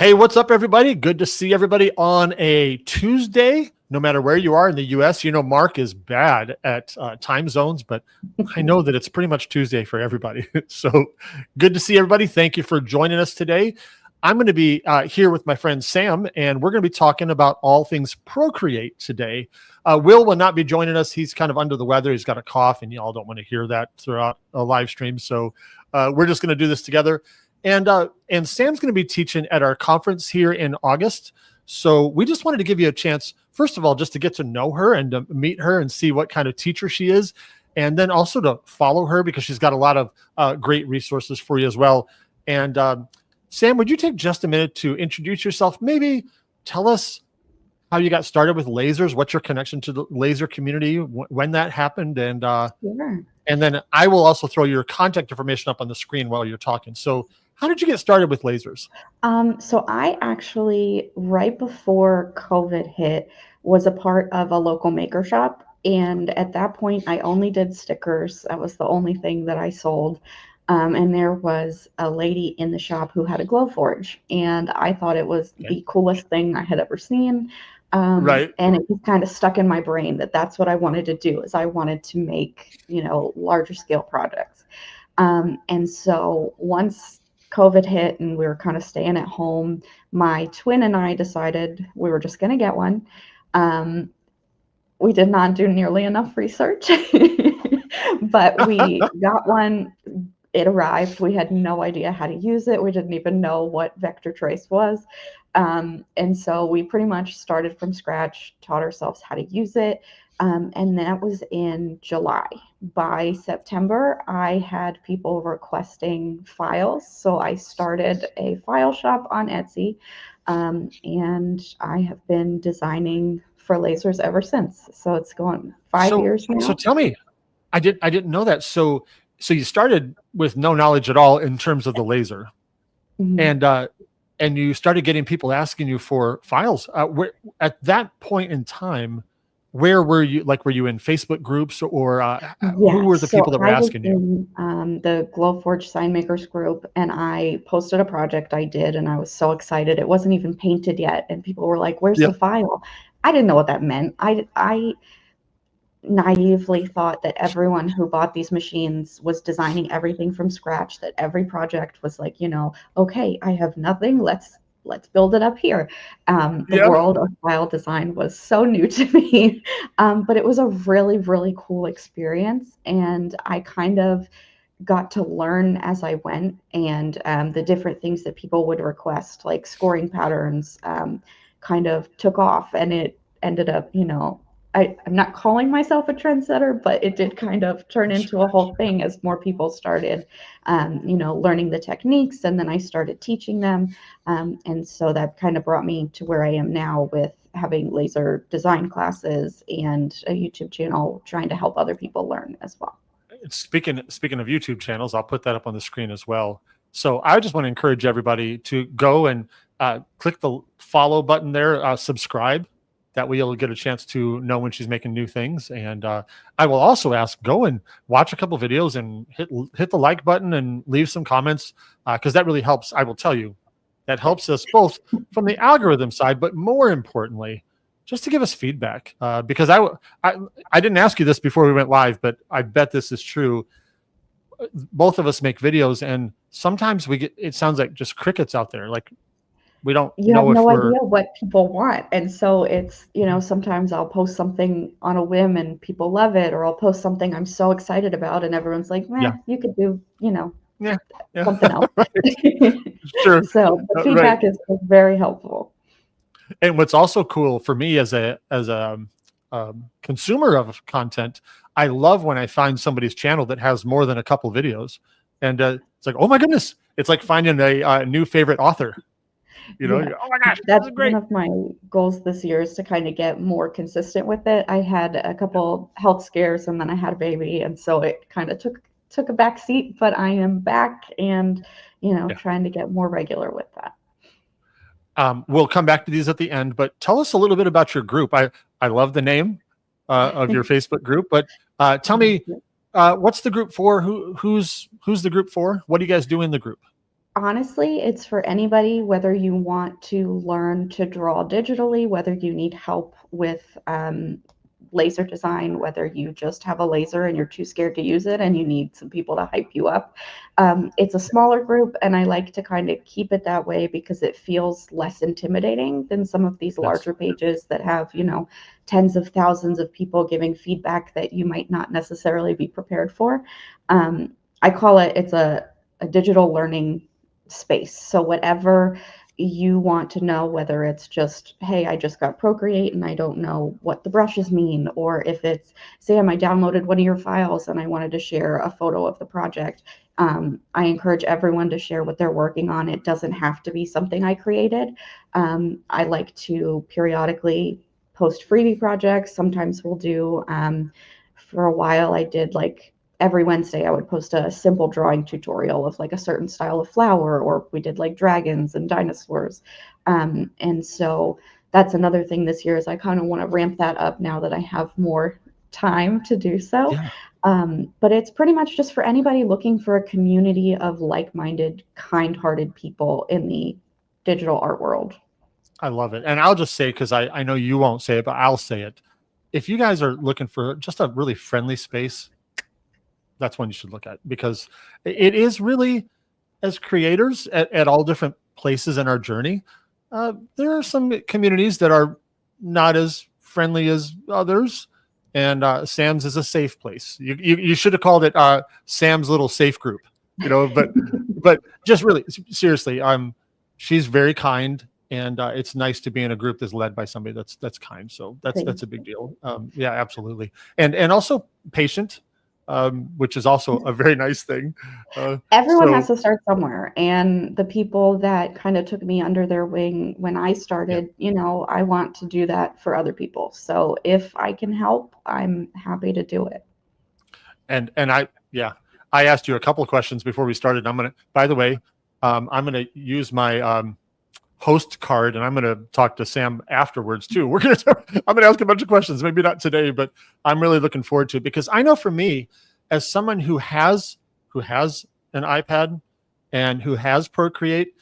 Hey, what's up, everybody? Good to see everybody on a Tuesday, no matter where you are in the US. You know, Mark is bad at time zones, but I know that it's pretty much Tuesday for everybody. So good to see everybody. Thank you for joining us today. I'm going to be here with my friend Sam, and we're going to be talking about all things Procreate today. Will not be joining us. He's kind of under the weather. He's got a cough, and y'all don't want to hear that throughout a live stream. So we're just going to do this together. And Sam's going to be teaching at our conference here in August. So we just wanted to give you a chance, first of all, just to get to know her and to meet her and see what kind of teacher she is. And then also to follow her because she's got a lot of great resources for you as well. And Sam, would you take just a minute to introduce yourself? Maybe tell us how you got started with lasers, what's your connection to the laser community, when that happened, and Sure. and then I will also throw your contact information up on the screen while you're talking. So how did you get started with lasers? So I actually, right before COVID hit, was a part of a local maker shop. And at that point, I only did stickers. That was the only thing that I sold. And there was a lady in the shop who had a glow forge. And I thought it was Okay. the coolest thing I had ever seen. Right. And it just kind of stuck in my brain that that's what I wanted to do, is I wanted to make, larger scale projects. And so once COVID hit and we were kind of staying at home, my twin and I decided we were just going to get one. We did not do nearly enough research, but we got one. It arrived. We had no idea how to use it. We didn't even know what vector trace was. And so we pretty much started from scratch, taught ourselves how to use it. And that was in July. By September, I had people requesting files. So I started a file shop on Etsy, and I have been designing for lasers ever since. So it's going 5 years now. So tell me, I didn't know that. So you started with no knowledge at all in terms of the laser, Mhm. and you started getting people asking you for files. Where at that point in time, where were you? Like, were you in Facebook groups, or who Yeah, were the so people that were I was asking you? in the Glowforge Sign Makers group, and I posted a project I did, and I was so excited. It wasn't even painted yet, and people were like, "Where's Yeah. the file?" I didn't know what that meant. I naively thought that everyone who bought these machines was designing everything from scratch, that every project was like, okay, I have nothing, let's build it up here. The Yeah. world of file design was so new to me, but it was a really, really cool experience, and I kind of got to learn as I went, and the different things that people would request, like scoring patterns, kind of took off, and it ended up, I'm not calling myself a trendsetter, but it did kind of turn into a whole thing as more people started, learning the techniques, and then I started teaching them, and so that kind of brought me to where I am now with having laser design classes and a YouTube channel trying to help other people learn as well. Speaking of YouTube channels, I'll put that up on the screen as well. So I just want to encourage everybody to go and click the follow button there, subscribe. That way you'll get a chance to know when she's making new things. And I will also ask, go and watch a couple videos and hit the like button and leave some comments, because that really helps. I will tell you, that helps us both from the algorithm side, but more importantly, just to give us feedback. Because I didn't ask you this before we went live, but I bet this is true. Both of us make videos, and sometimes it sounds like just crickets out there. Like, we don't You have know if no we're, idea what people want. And so it's, sometimes I'll post something on a whim and people love it, or I'll post something I'm so excited about and everyone's like, yeah, meh, you could do, yeah, yeah, something else. right, sure, So the right. feedback is very helpful. And what's also cool for me as a consumer of content, I love when I find somebody's channel that has more than a couple videos, and it's like, oh my goodness, it's like finding a new favorite author. Yeah, You're, oh my gosh, this that's is one great. of my goals this year, is to kind of get more consistent with it. I had a couple health scares and then I had a baby, and so it kind of took a back seat, but I am back and, Yeah. trying to get more regular with that. We'll come back to these at the end, but tell us a little bit about your group. I love the name of your Facebook group, but tell me, what's the group for? Who's the group for? What do you guys do in the group? Honestly, it's for anybody, whether you want to learn to draw digitally, whether you need help with laser design, whether you just have a laser and you're too scared to use it and you need some people to hype you up. It's a smaller group, and I like to kind of keep it that way because it feels less intimidating than some of these Yes. larger pages that have, tens of thousands of people giving feedback that you might not necessarily be prepared for. I call it's a digital learning space. So whatever you want to know, whether it's just, hey, I just got Procreate and I don't know what the brushes mean, or if it's, Sam, I downloaded one of your files and I wanted to share a photo of the project. I encourage everyone to share what they're working on. It doesn't have to be something I created. I like to periodically post freebie projects. Sometimes we'll do, for a while, I did like every Wednesday I would post a simple drawing tutorial of like a certain style of flower, or we did like dragons and dinosaurs. And so that's another thing this year is I kind of want to ramp that up now that I have more time to do so. Yeah. But it's pretty much just for anybody looking for a community of like-minded, kind-hearted people in the digital art world. I love it. And I'll just say, because I know you won't say it, but I'll say it. If you guys are looking for just a really friendly space, that's one you should look at, because it is really, as creators at all different places in our journey, there are some communities that are not as friendly as others. And Sam's is a safe place. You should have called it Sam's little safe group, but just really seriously, she's very kind, and it's nice to be in a group that's led by somebody that's kind. So that's a big deal. Yeah, absolutely, and also patient, which is also a very nice thing. Everyone has So to start somewhere. And the people that kind of took me under their wing when I yeah, started, I want to do that for other people. So if I can help, I'm happy to do it. and I asked you a couple of questions before we started. By the way, I'm gonna use my host card, and I'm going to talk to Sam afterwards too. I'm going to ask a bunch of questions, maybe not today, but I'm really looking forward to it, because I know for me, as someone who has an iPad and who has Procreate,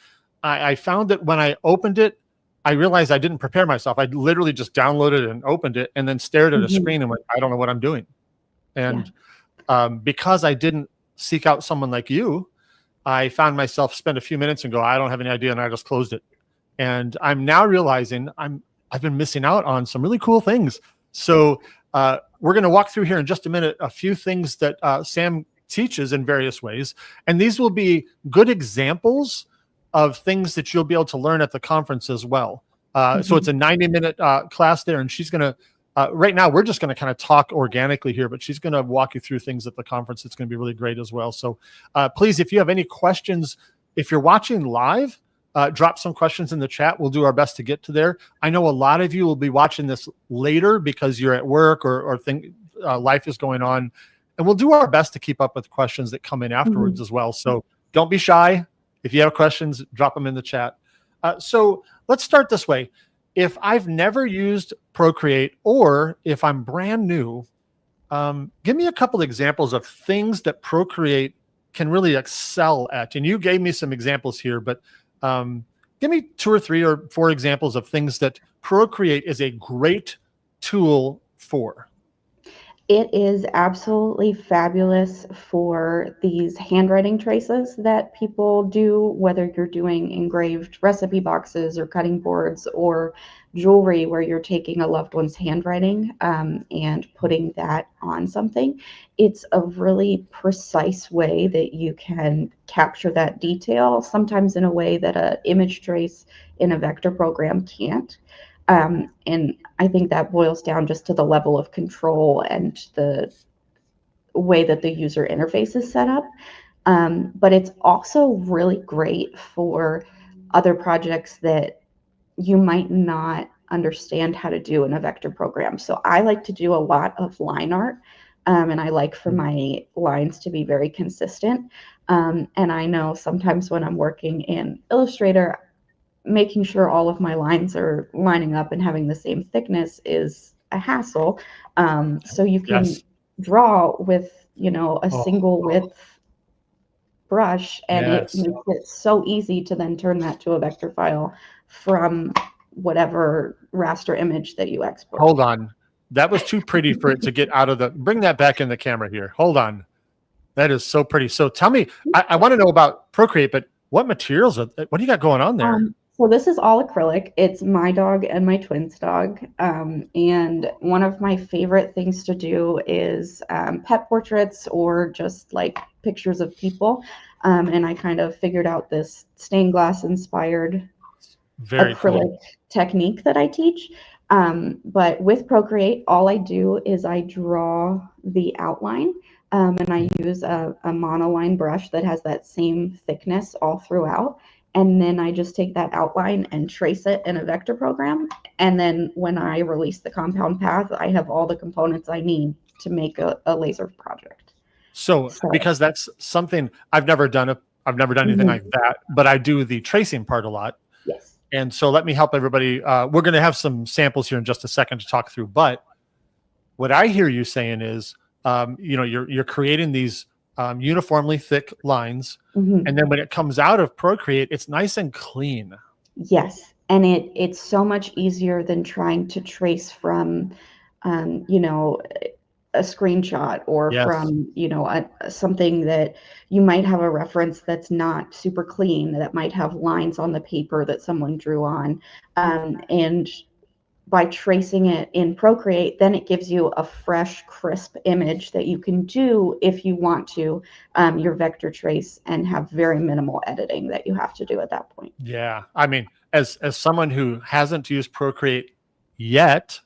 I found that when I opened it, I realized I didn't prepare myself. I literally just downloaded it and opened it and then stared at a Mhm. screen and went, I don't know what I'm doing. Yeah. And because I didn't seek out someone like you, I found myself spend a few minutes and go, I don't have any idea. And I just closed it. And I'm now realizing I've been missing out on some really cool things. So we're going to walk through here in just a minute a few things that Sam teaches in various ways, and these will be good examples of things that you'll be able to learn at the conference as well. So it's Mhm. a 90-minute class there, and she's going to. Right now, we're just going to kind of talk organically here, but she's going to walk you through things at the conference. It's going to be really great as well. So please, if you have any questions, if you're watching live, drop some questions in the chat. We'll do our best to get to there. I know a lot of you will be watching this later because you're at work or life is going on, and we'll do our best to keep up with questions that come in afterwards Mhm. as well. So don't be shy. If you have questions, drop them in the chat. So let's start this way. If I've never used Procreate, or if I'm brand new, give me a couple examples of things that Procreate can really excel at. And you gave me some examples here, but give me 2 or 3 or 4 examples of things that Procreate is a great tool for. It is absolutely fabulous for these handwriting traces that people do, whether you're doing engraved recipe boxes or cutting boards or jewelry where you're taking a loved one's handwriting and putting that on something. It's a really precise way that you can capture that detail, sometimes in a way that an image trace in a vector program can't. And I think that boils down just to the level of control and the way that the user interface is set up. But it's also really great for other projects that you might not understand how to do in a vector program. So I like to do a lot of line art, and I like for my lines to be very consistent. And I know sometimes when I'm working in Illustrator, making sure all of my lines are lining up and having the same thickness is a hassle. So you can Yes. draw with, a Oh, single width brush, and it Yes. makes it so easy to then turn that to a vector file from whatever raster image that you export. Hold on. That was too pretty for it to get out of the, bring that back in the camera here. Hold on. That is so pretty. So tell me, I want to know about Procreate, but what materials, what do you got going on there? So this is all acrylic. It's my dog and my twin's dog. And one of my favorite things to do is pet portraits or just like pictures of people. And I kind of figured out this stained glass inspired Very acrylic cool. technique that I teach. But with Procreate, all I do is I draw the outline, and I use a monoline brush that has that same thickness all throughout. And then I just take that outline and trace it in a vector program. And then when I release the compound path, I have all the components I need to make a laser project. So because that's something I've never done, I've never done anything like that, but I do the tracing part a lot. Yes. And so let me help everybody. We're going to have some samples here in just a second to talk through. But what I hear you saying is, you're creating these uniformly thick lines, and then when it comes out of Procreate, it's nice and clean. Yes, and it's so much easier than trying to trace from, a screenshot or from, something that you might have a reference that's not super clean, that might have lines on the paper that someone drew on. And by tracing it in Procreate, then it gives you a fresh, crisp image that you can do if you want to, your vector trace, and have very minimal editing that you have to do at that point. Yeah. I mean, as someone who hasn't used Procreate yet,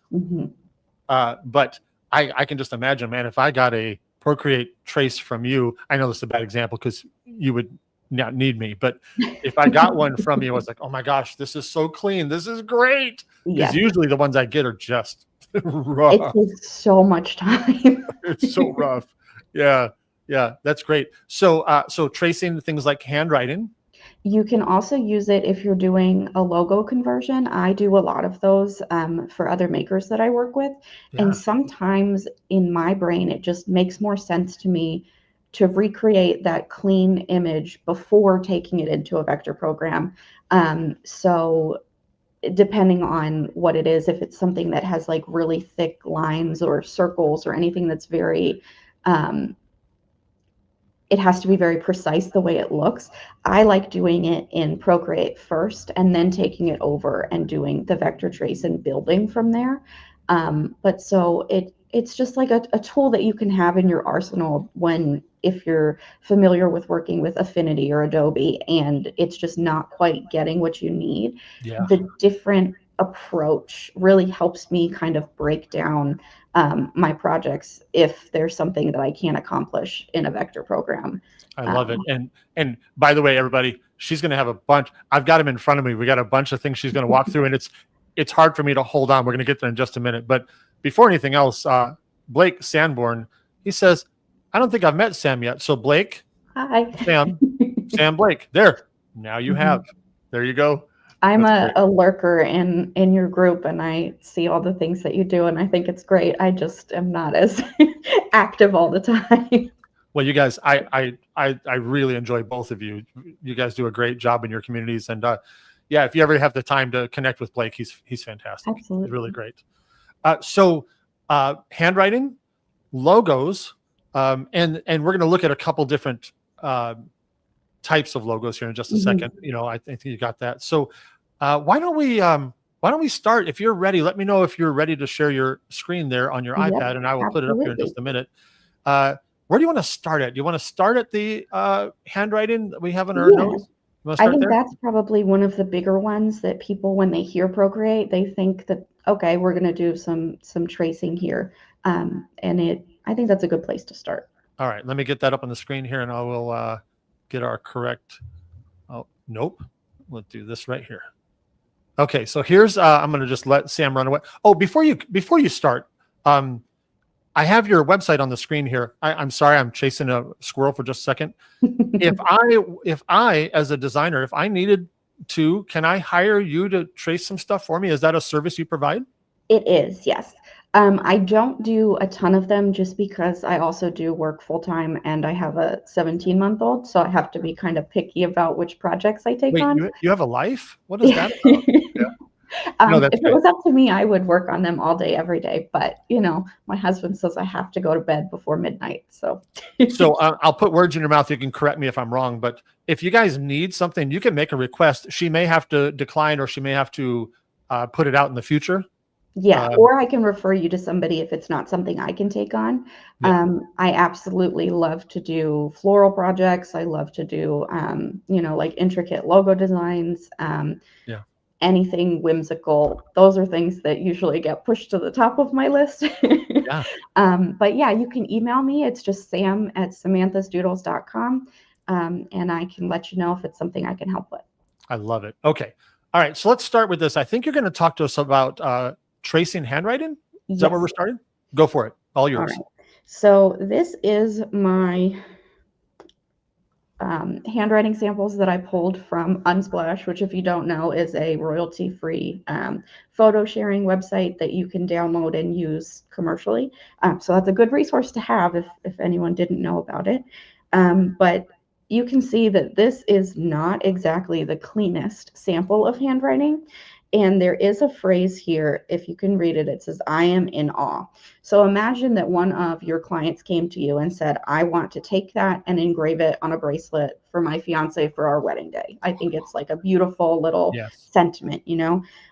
but I can just imagine, man, if I got a Procreate trace from you, I know this is a bad example because you would not need me, but if I got one from you, I was like, oh my gosh, this is so clean. This is great. Because usually the ones I get are just rough. It takes so much time. It's so rough. Yeah. Yeah. That's great. So, so tracing things like handwriting. You can also use it if you're doing a logo conversion. I do a lot of those for other makers that I work with. Yeah. And sometimes in my brain, it just makes more sense to me to recreate that clean image before taking it into a vector program. So depending on what it is, if it's something that has like really thick lines or circles or anything that's very, it has to be very precise the way it looks. I like doing it in Procreate first and then taking it over and doing the vector trace and building from there. But so it's just like a tool that you can have in your arsenal if you're familiar with working with Affinity or Adobe and it's just not quite getting what you need. Yeah. The different approach really helps me kind of break down my projects if there's something that I can't accomplish in a vector program. I love it. And by the way, everybody, she's going to have a bunch. I've got them in front of me. We got a bunch of things she's going to walk through, and it's hard for me to hold on. We're going to get there in just a minute. But before anything else, Blake Sanborn, he says, I don't think I've met Sam yet. So Blake, hi, Sam Blake, there. Now you have. There you go. I'm a lurker in your group, and I see all the things that you do, and I think it's great. I just am not as active all the time. Well, you guys, I really enjoy both of you. You guys do a great job in your communities, and yeah, if you ever have the time to connect with Blake, he's fantastic. Absolutely. He's really great. So handwriting, logos, and we're going to look at a couple different types of logos here in just a second. I think you got that. So why don't we start? If you're ready, let me know if you're ready to share your screen there on your iPad, and I will put it up here in just a minute. Where do you want to start at? Do you want to start at the handwriting that we have in our notes? I think that's probably one of the bigger ones that people, when they hear Procreate, they think that, okay, we're going to do some tracing here. And I think that's a good place to start. All right, let me get that up on the screen here, and I will get our correct. Oh, nope. Let's do this right here. Okay, so here's I'm going to just let Sam run away. Oh, before you start, I have your website on the screen here. I'm sorry, I'm chasing a squirrel for just a second. If I, as a designer, if I needed to, can I hire you to trace some stuff for me? Is that a service you provide? It is, yes. I don't do a ton of them just because I also do work full time and I have a 17-month-old, so I have to be kind of picky about which projects I take Wait, on. you have a life? What is that about? Yeah. No, that's If it good. was up to me, I would work on them all day, every day. But my husband says I have to go to bed before midnight. So, So I'll put words in your mouth. You can correct me if I'm wrong, but if you guys need something, you can make a request. She may have to decline, or she may have to put it out in the future. yeah, Um, or I can refer you to somebody if it's not something I can take on. yeah, I absolutely love to do floral projects. I love to do, like intricate logo designs. yeah, Anything whimsical. Those are things that usually get pushed to the top of my list. yeah. But yeah, you can email me. It's just sam@samanthasdoodles.com. And I can let you know if it's something I can help with. I love it. Okay. All right. So let's start with this. I think you're going to talk to us about tracing handwriting. Is that where we're Yes. starting? Go for it. All All yours. right. So this is my handwriting samples that I pulled from Unsplash, which, if you don't know, is a royalty-free photo sharing website that you can download and use commercially. So that's a good resource to have if anyone didn't know about it. But you can see that this is not exactly the cleanest sample of handwriting. And there is a phrase here, if you can read it, it says, "I am in awe." So imagine that one of your clients came to you and said, "I want to take that and engrave it on a bracelet for my fiance for our wedding day." I think it's like a beautiful little Yes. sentiment.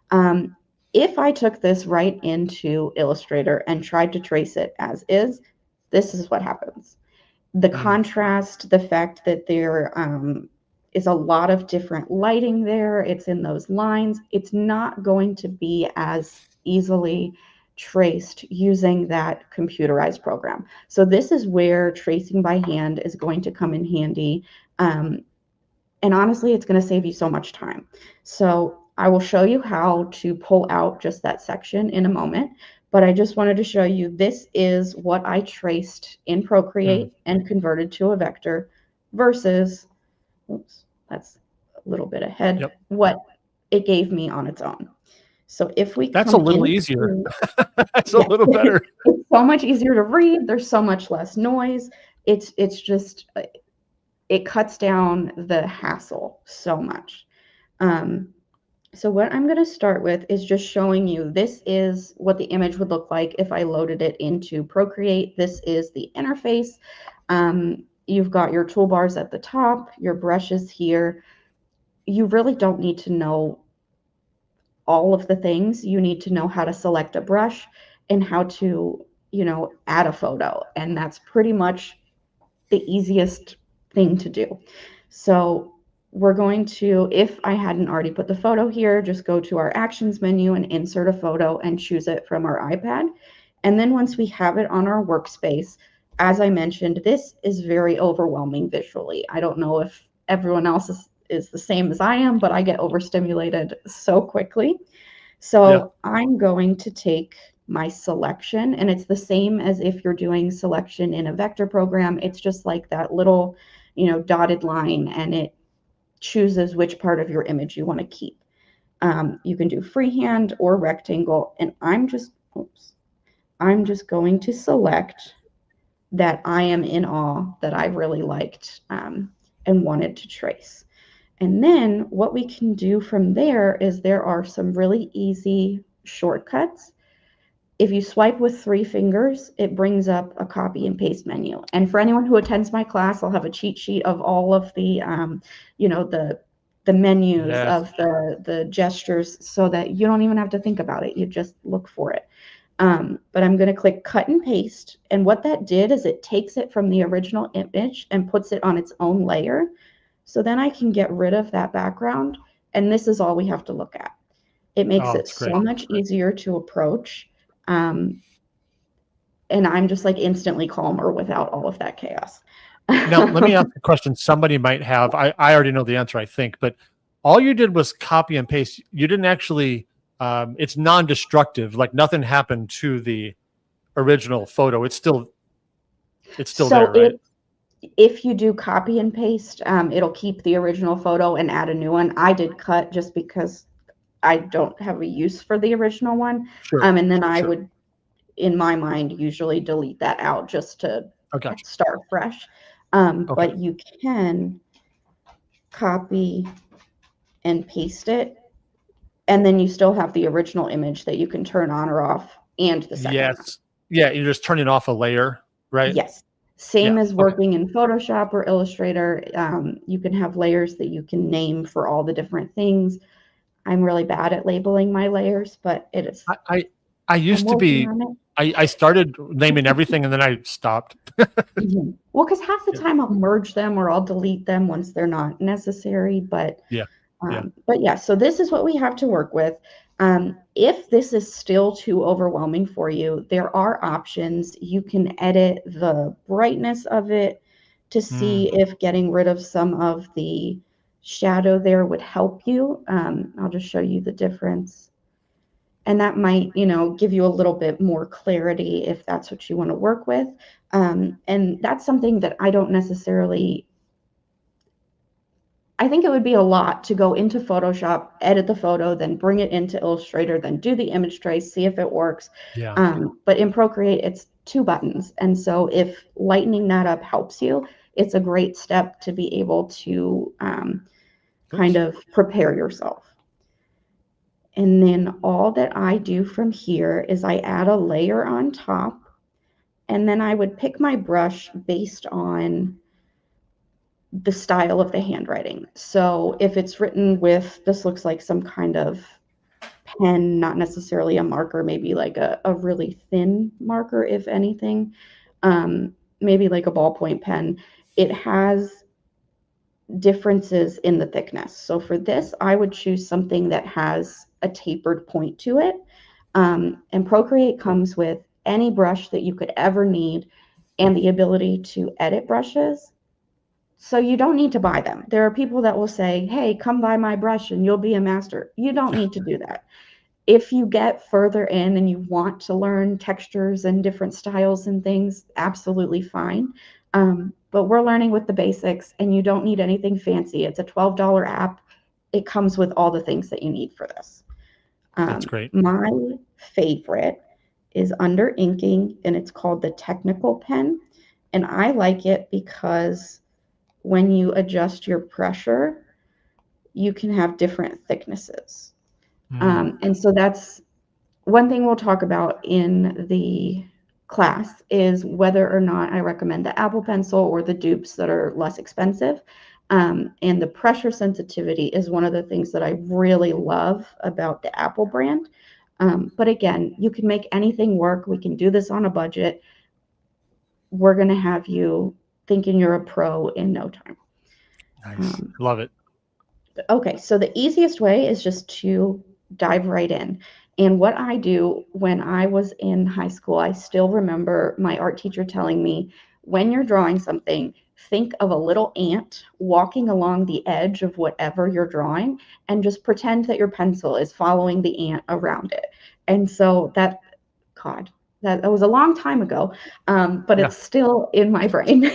Um, if I took this right into Illustrator and tried to trace it as is, this is what happens. The Mm. contrast, the fact that there is a lot of different lighting there, it's in those lines, it's not going to be as easily traced using that computerized program. So this is where tracing by hand is going to come in handy. Um, and honestly, it's going to save you so much time. So I will show you how to pull out just that section in a moment. But I just wanted to show you, this is what I traced in Mm. Procreate and converted to a vector versus, oops, that's a little bit ahead, Yep. what it gave me on its own. So if we That's a come little easier. into, That's a yeah, little better. it's so much easier to read. There's so much less noise. It's just, it cuts down the hassle so much. Um, so what I'm going to start with is just showing you, this is what the image would look like if I loaded it into Procreate. This is the interface. You've got your toolbars at the top, your brushes here. You really don't need to know all of the things. You need to know how to select a brush and how to, add a photo. And that's pretty much the easiest thing to do. So we're going to, if I hadn't already put the photo here, just go to our actions menu and insert a photo and choose it from our iPad. And then once we have it on our workspace, as I mentioned, this is very overwhelming visually. I don't know if everyone else is the same as I am, but I get overstimulated so quickly. Yeah. So I'm going to take my selection, and it's the same as if you're doing selection in a vector program. It's just like that little, dotted line, and it chooses which part of your image you want to keep. You can do freehand or rectangle, and I'm just going to select that "I am in awe" that I really liked and wanted to trace. And then what we can do from there is, there are some really easy shortcuts. If you swipe with 3 fingers, it brings up a copy and paste menu. And for anyone who attends my class, I'll have a cheat sheet of all of the, the menus Yes. of the gestures, so that you don't even have to think about it. You just look for it. But I'm going to click cut and paste. And what that did is, it takes it from the original image and puts it on its own layer. So then I can get rid of that background. And this is all we have to look at. It makes Oh, it it's so great. much easier to approach. Um, and I'm just like instantly calmer without all of that chaos. Now, let me ask a question somebody might have. I already know the answer, I think, but all you did was copy and paste. You didn't actually, it's non-destructive. Like nothing happened to the original photo. It's still there, So right? if you do copy and paste, it'll keep the original photo and add a new one. I did cut just because I don't have a use for the original one. Sure. And then I Sure. would in my mind, usually delete that out just to Oh, gotcha. start fresh. Okay. But you can copy and paste it, and then you still have the original image that you can turn on or off, and the second one. Yes. Yeah, you're just turning off a layer, right? Yes. Same Yeah. as Okay. working in Photoshop or Illustrator. You can have layers that you can name for all the different things. I'm really bad at labeling my layers, but it is. I I'm used to working be. on it. I started naming everything and then I stopped. Mhm. Well, because half the Yeah. time I'll merge them or I'll delete them once they're not necessary. Yeah. Yeah. But yeah, so this is what we have to work with. If this is still too overwhelming for you, there are options. You can edit the brightness of it to Mm, see if getting rid of some of the shadow there would help you. I'll just show you the difference. And that might, give you a little bit more clarity if that's what you want to work with. And that's something that I think it would be a lot to go into Photoshop, edit the photo, then bring it into Illustrator, then do the image trace, see if it works. yeah. But in Procreate, it's 2 buttons. And so if lightening that up helps you, it's a great step to be able to kind Oops. of prepare yourself. And then all that I do from here is I add a layer on top, and then I would pick my brush based on the style of the handwriting. So if it's written with, this looks like some kind of pen, not necessarily a marker, maybe like a really thin marker, if anything, maybe like a ballpoint pen. It has differences in the thickness. So for this, I would choose something that has a tapered point to it. And Procreate comes with any brush that you could ever need and the ability to edit brushes. So you don't need to buy them. There are people that will say, hey, come buy my brush and you'll be a master. You don't need to do that. If you get further in and you want to learn textures and different styles and things, absolutely fine. But we're learning with the basics and you don't need anything fancy. It's a $12 app. It comes with all the things that you need for this. That's great. My favorite is under inking and it's called the technical pen. And I like it because when you adjust your pressure, you can have different thicknesses. Mm, And so that's one thing we'll talk about in the class is whether or not I recommend the Apple Pencil or the dupes that are less expensive. And the pressure sensitivity is one of the things that I really love about the Apple brand. But again, you can make anything work. We can do this on a budget. We're going to have you thinking you're a pro in no time. nice. Love it. Okay, so the easiest way is just to dive right in. And what I do when I was in high school, I still remember my art teacher telling me, when you're drawing something, think of a little ant walking along the edge of whatever you're drawing and just pretend that your pencil is following the ant around it. And so God, that was a long time ago, but Yeah. it's still in my brain.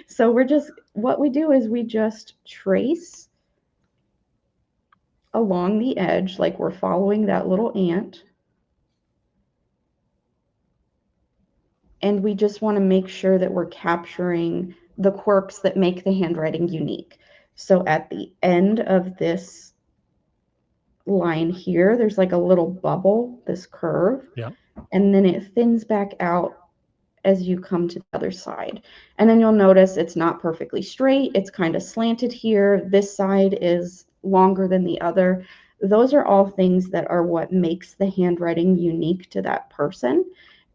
So what we do is we just trace along the edge, like we're following that little ant. And we just want to make sure that we're capturing the quirks that make the handwriting unique. So at the end of this line here, there's like a little bubble, this curve, Yeah. and then it thins back out as you come to the other side. And then you'll notice it's not perfectly straight. It's kind of slanted here. This side is longer than the other. Those are all things that are what makes the handwriting unique to that person.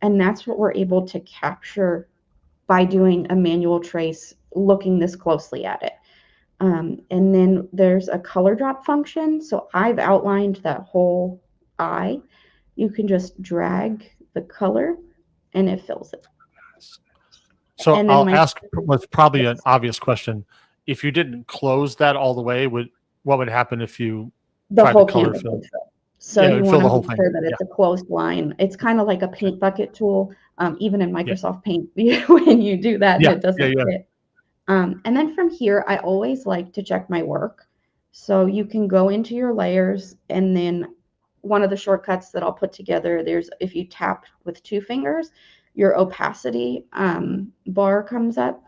And that's what we're able to capture by doing a manual trace, looking this closely at it. And then there's a color drop function. So I've outlined that whole eye. You can just drag the color and it fills it. So And then I'll ask what's probably an obvious question. If you didn't close that all the way, what would happen if you the tried to whole color canvas fill? would fill. So Yeah, it you would want fill to the whole make thing. sure that Yeah. it's a closed line. It's kind of like a Okay. paint bucket tool. Even in Yeah. Microsoft Paint, when you do that and Yeah. it Yeah. doesn't Yeah. fit. And then from here, I always like to check my work. So you can go into your layers and then one of the shortcuts that I'll put together, if you tap with 2 fingers, your opacity bar comes up,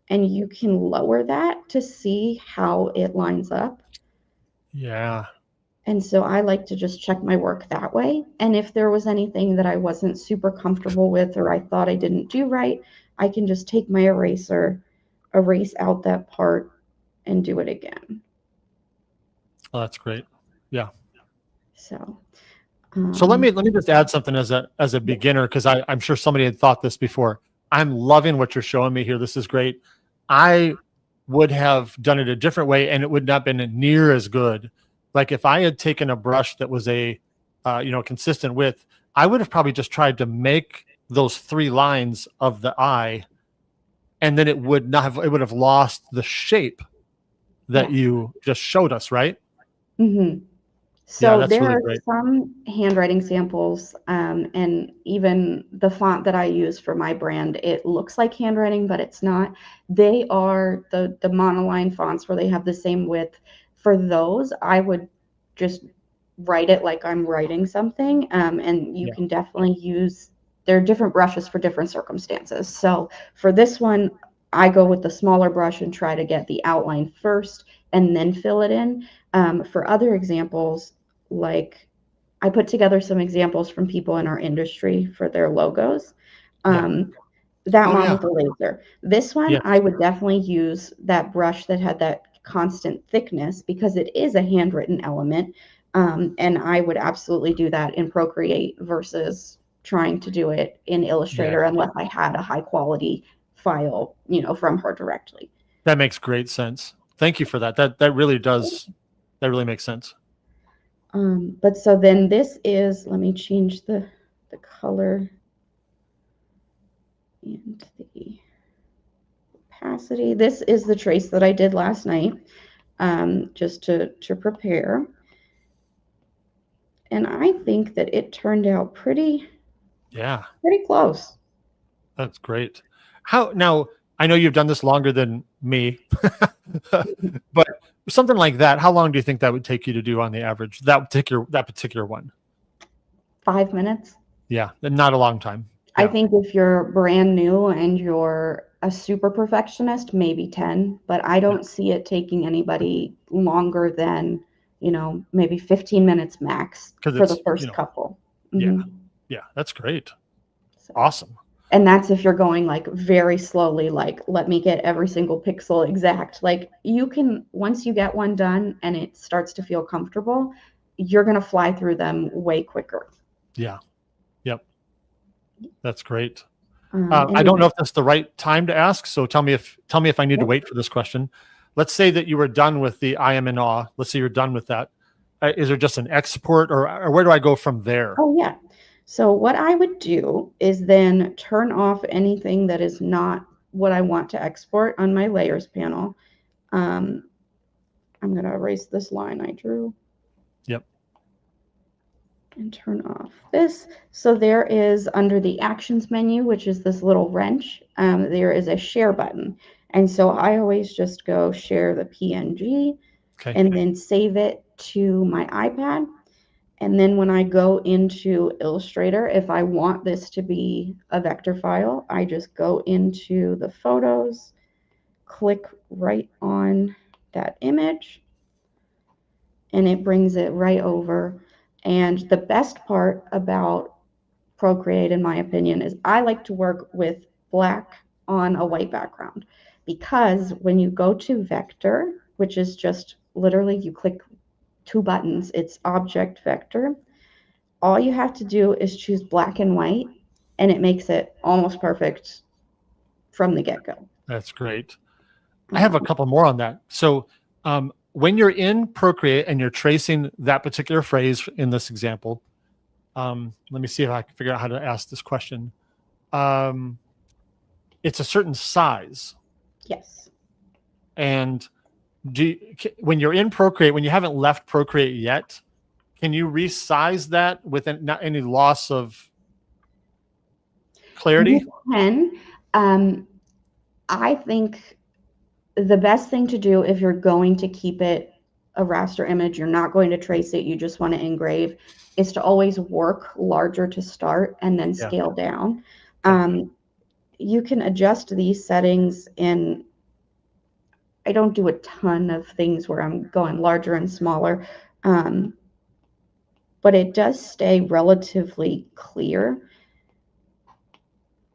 and you can lower that to see how it lines up. Yeah. And so I like to just check my work that way. And if there was anything that I wasn't super comfortable with or I thought I didn't do right, I can just take my eraser, erase out that part, and do it again. Oh, that's great. Yeah. So, So let me just add something as a beginner, because I'm sure somebody had thought this before. I'm loving what you're showing me here. This is great. I would have done it a different way, and it would not have been near as good. Like if I had taken a brush that was a consistent width, I would have probably just tried to make those 3 lines of the eye, and then it would have lost the shape that yes. you just showed us, right? Mm-hmm. Yeah, So that's there really are great. some handwriting samples, and even the font that I use for my brand, it looks like handwriting, but it's not. They are the monoline fonts where they have the same width. For those, I would just write it like I'm writing something, and you Yeah. can definitely use. There are different brushes for different circumstances. So for this one, I go with the smaller brush and try to get the outline first and then fill it in. For other examples, like I put together some examples from people in our industry for their logos. Yeah. That Oh one yeah. with the laser. This one, Yes. I would definitely use that brush that had that constant thickness because it is a handwritten element. And I would absolutely do that in Procreate versus trying to do it in Yeah. Illustrator unless I had a high quality file, from her directly. That makes great sense. Thank you for that. That really does. That really makes sense. But so then this is, let me change the color and the opacity. This is the trace that I did last night, just to prepare. And I think that it turned out Yeah, pretty close. that's great. How now? I know you've done this longer than me, but something like that. How long do you think that would take you to do on the average? That particular one. 5 minutes. Yeah, not a long time. I Yeah, think if you're brand new and you're a super perfectionist, maybe 10, but I yeah, don't see it taking anybody longer than, maybe 15 minutes max because for the it's first couple. yeah, hmm yeah. That's great. So, Awesome. and that's if you're going like very slowly, like, let me get every single pixel exact. Like, you can, once you get one done and it starts to feel comfortable, you're going to fly through them way quicker. Yeah. Yep. That's great. And I don't know then, if that's the right time to ask. So tell me if I need to yep. wait for this question. Let's say that you were done with the I am in awe. Let's say you're done with that. Is there just an export, or where do I go from there? Oh, yeah. So what I would do is then turn off anything that is not what I want to export on my layers panel. Um, I'm going to erase this line I drew Yep. and turn off this. So there is under the actions menu, which is this little wrench, there is a share button. And so I always just go share the PNG Okay. and then save it to my iPad. And then when I go into Illustrator, if I want this to be a vector file, I just go into the photos, click right on that image, and it brings it right over. And the best part about Procreate, in my opinion, is I like to work with black on a white background because when you go to vector, which is just literally you click 2 buttons, it's object vector. All you have to do is choose black and white, and it makes it almost perfect from the get-go. That's great. I have a Um, couple more on that. So when you're in Procreate and you're tracing that particular phrase in this example, let me see if I can figure out how to ask this question. Um, it's a certain size, yes. and when you're in Procreate, when you haven't left Procreate yet, can you resize that with not any loss of clarity? You can. Um, I think the best thing to do if you're going to keep it a raster image, you're not going to trace it, you just want to engrave, is to always work larger to start and then Yeah. scale down. Okay. You can adjust these settings, and I don't do a ton of things where I'm going larger and smaller, um, but it does stay relatively clear.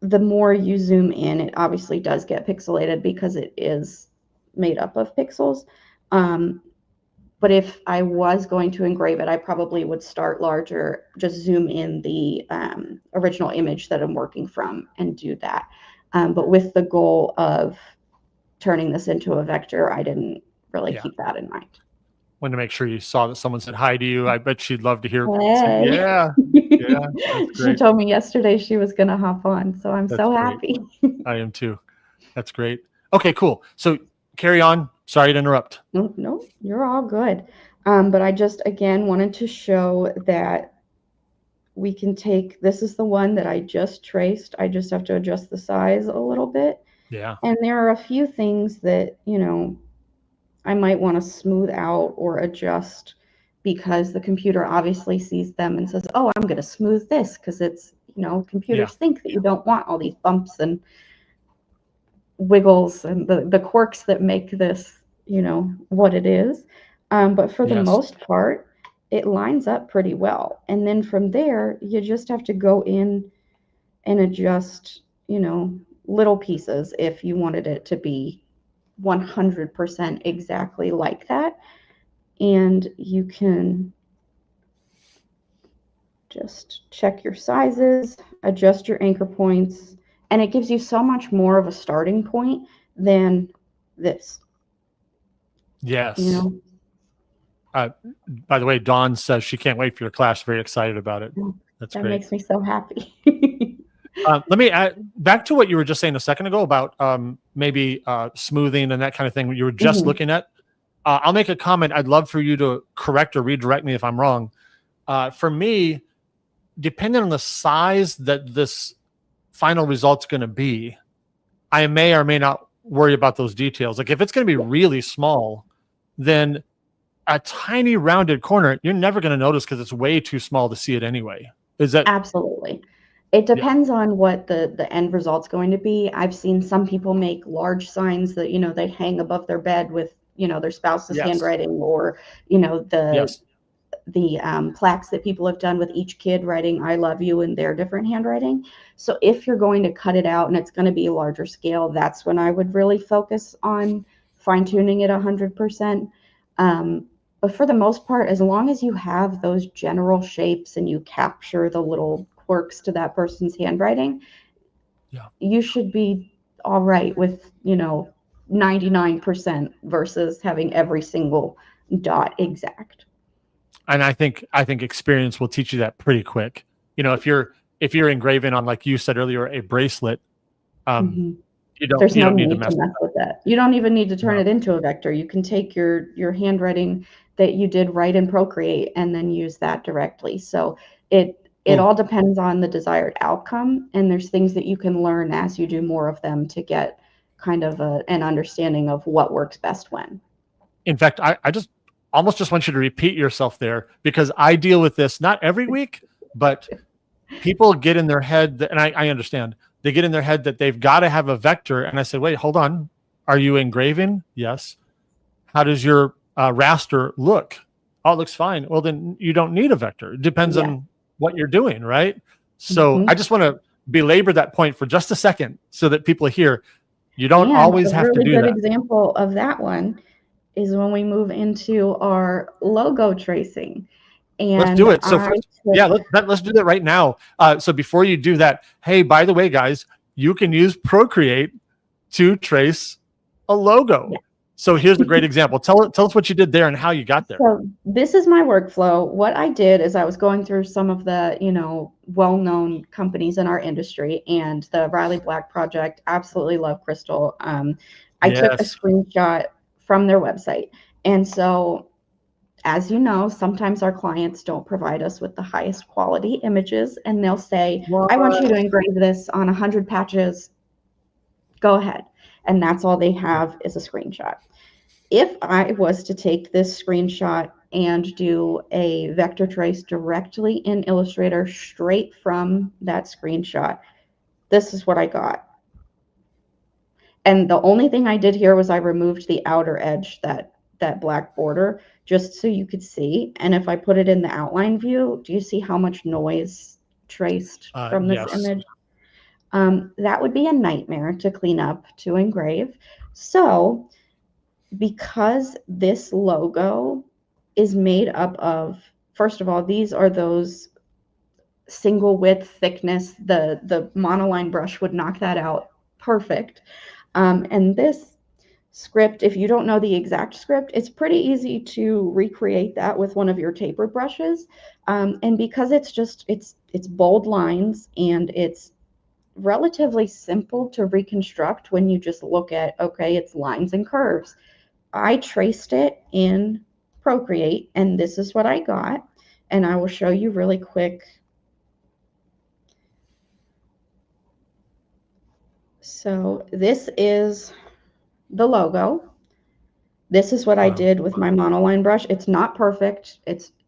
The more you zoom in, it obviously does get pixelated because it is made up of pixels. Um, but if I was going to engrave it, I probably would start larger, just zoom in the original image that I'm working from and do that. But with the goal of turning this into a vector, I didn't really Yeah. keep that in mind. Wanted to make sure you saw that someone said hi to you. I bet she'd love to hear. Say, Hey. yeah. Yeah. That's She great. told me yesterday she was going to hop on, so I'm That's so great. happy. I am too. That's great. Okay, cool. So carry on. Sorry to interrupt. No, no, you're all good. But I just, again, wanted to show that we can take, this is the one that I just traced. I just have to adjust the size a little bit. Yeah. And there are a few things that, I might want to smooth out or adjust because the computer obviously sees them and says, oh, I'm going to smooth this because it's, Yeah. computers think that you don't want all these bumps and wiggles and the quirks that make this, what it is. But for the Yes. most part, it lines up pretty well. And then from there, you just have to go in and adjust, little pieces if you wanted it to be 100% exactly like that. And you can just check your sizes, adjust your anchor points, and it gives you so much more of a starting point than this, you Yes. know. Uh, by the way, Dawn says she can't wait for your class. Very excited about it. That's That great. makes me so happy. Let me add back to what you were just saying a second ago about maybe smoothing and that kind of thing. You were just Mhm. looking at. I'll make a comment. I'd love for you to correct or redirect me if I'm wrong. For me, depending on the size that this final result's going to be, I may or may not worry about those details. Like if it's going to be really small, then a tiny rounded corner, you're never going to notice because it's way too small to see it anyway. Is that? Absolutely. It Yeah. depends on what the end result's going to be. I've seen some people make large signs that, they hang above their bed with, their spouse's Yes. handwriting, or, the Yes. plaques that people have done with each kid writing "I love you" in their different handwriting. So if you're going to cut it out and it's going to be a larger scale, that's when I would really focus on fine tuning it 100%. But for the most part, as long as you have those general shapes and you capture the little quirks to that person's handwriting, Yeah. you should be all right with, 99% versus having every single dot exact. And I think experience will teach you that pretty quick. If you're engraving on, like you said earlier, a bracelet, um, Mhm. you don't There's you no don't need to need to mess mess with that. with that. You don't even need to turn No. it into a vector. You can take your handwriting that you did right in Procreate and then use that directly. So it Cool. all depends on the desired outcome, and there's things that you can learn as you do more of them to get kind of an understanding of what works best when. In fact, I just almost just want you to repeat yourself there because I deal with this not every week, but people get in their head that, and I understand they get in their head that they've got to have a vector. And I said, wait, hold on. Are you engraving? Yes. How does your raster look? Oh, it looks fine. Well, then you don't need a vector. It depends Yeah. on what you're doing, right? So I Mhm. just want to belabor that point for just a second so that people hear you don't And a always have to really do good that. example of that one is when we move into our logo tracing. Let's do And it. So I first, took yeah, let's do that right now. So before you do that, hey, by the way, guys, you can use Procreate to trace a logo. So here's a great example. Tell us what you did there and how you got there. So this is my workflow. What I did is I was going through some of the, well-known companies in our industry, and the Riley Black project. Absolutely love Crystal. I took a Yes. screenshot from their website, and so as you know, sometimes our clients don't provide us with the highest quality images, and they'll say, "I want you What? to engrave this on 100 patches. Go ahead," and that's all they Okay. have is a screenshot. If I was to take this screenshot and do a vector trace directly in Illustrator straight from that screenshot, this is what I got. And the only thing I did here was I removed the outer edge, that black border, just so you could see. And if I put it in the outline view, do you see how much noise traced from this Yes. image? That would be a nightmare to clean up, to engrave. So because this logo is made up of, first of all, these are those single width thickness, the monoline brush would knock that out perfect. And this script, if you don't know the exact script, it's pretty easy to recreate that with one of your tapered brushes. And because it's bold lines and it's relatively simple to reconstruct when you just look at, okay, it's lines and curves. I traced it in Procreate, and this is what I got. And I will show you really quick. So this is the logo. This is what I Wow. did with my monoline brush. It's not perfect.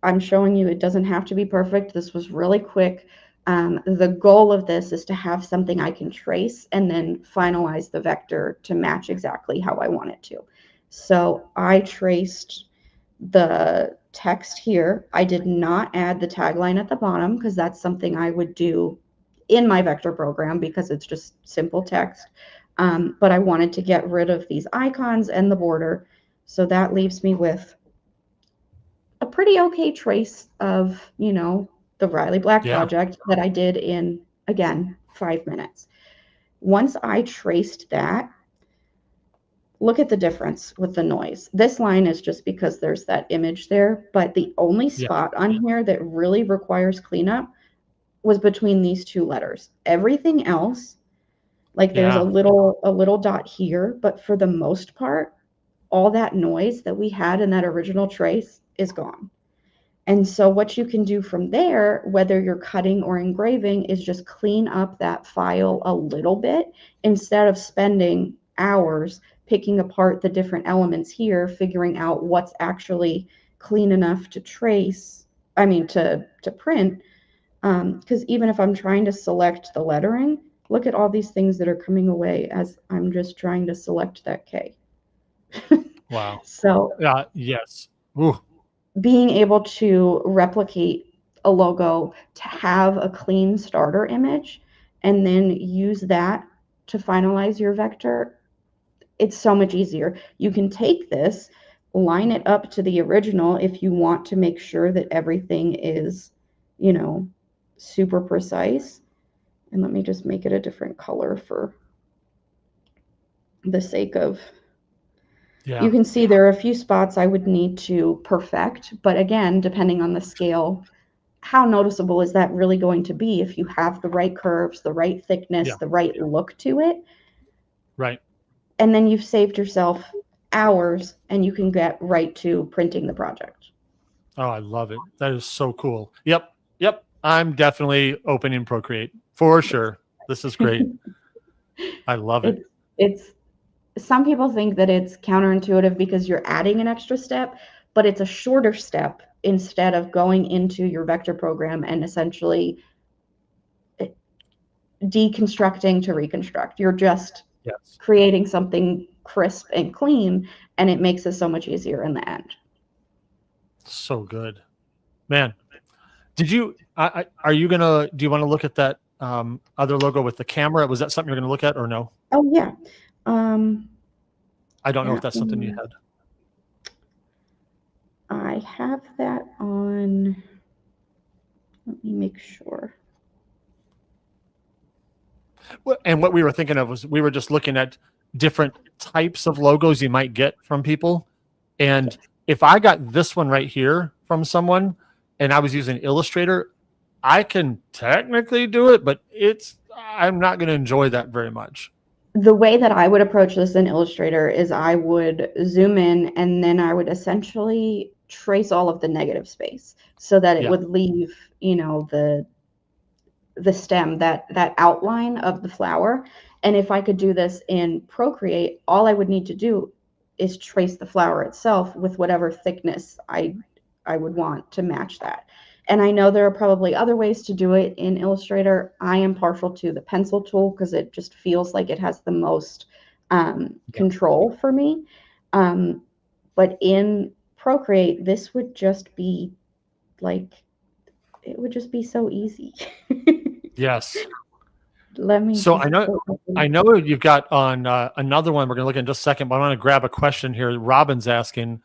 I'm showing you it doesn't have to be perfect. This was really quick. The goal of this is to have something I can trace and then finalize the vector to match exactly how I want it to. So I traced the text here. I did not add the tagline at the bottom because that's something I would do in my vector program because it's just simple text. But I wanted to get rid of these icons and the border. So that leaves me with a pretty okay trace of, the Riley Black Yeah. project that I did in, again, 5 minutes. Once I traced that, look at the difference with the noise. This line is just because there's that image there, but the only Yeah. spot on here that really requires cleanup was between these two letters. Everything else, like there's a Yeah. little dot here, but for the most part, all that noise that we had in that original trace is gone. And so what you can do from there, whether you're cutting or engraving, is just clean up that file a little bit instead of spending hours picking apart the different elements here, figuring out what's actually clean enough to trace, to print. Because even if I'm trying to select the lettering, look at all these things that are coming away as I'm just trying to select that K. Wow. So Yes. Ooh. being able to replicate a logo to have a clean starter image and then use that to finalize your vector, it's so much easier. You can take this, line it up to the original if you want to make sure that everything is, super precise. And let me just make it a different color for the sake of, Yeah. you can see there are a few spots I would need to perfect, but again, depending on the scale, how noticeable is that really going to be if you have the right curves, the right thickness, Yeah. the right look to it? Right. And then you've saved yourself hours and you can get right to printing the project. Oh, I love it. That is so cool. Yep. Yep. I'm definitely opening Procreate for sure. This is great. I love it. It's some people think that it's counterintuitive because you're adding an extra step, but it's a shorter step instead of going into your vector program and essentially deconstructing to reconstruct. You're just Yes. creating something crisp and clean, and it makes it so much easier in the end. So good, man. Did you? Are you gonna? Do you want to look at that other logo with the camera? Was that something you're gonna look at or no? Oh yeah. Um, I don't know if that that's something you one, had. I have that on. Let me make sure. And what we were thinking of was we were just looking at different types of logos you might get from people. And if I got this one right here from someone and I was using Illustrator, I can technically do it, but I'm not going to enjoy that very much. The way that I would approach this in Illustrator is I would zoom in and then I would essentially trace all of the negative space so that it Yeah. would leave, the stem, that outline of the flower. And if I could do this in Procreate, all I would need to do is trace the flower itself with whatever thickness I would want to match that. And I know there are probably other ways to do it in Illustrator. I am partial to the pencil tool because it just feels like it has the most control for me. But in Procreate, this would just be like, it would just be so easy. Yes. Let me So just I know you've got on another one we're going to look at in just a second, but I want to grab a question here. Robin's asking,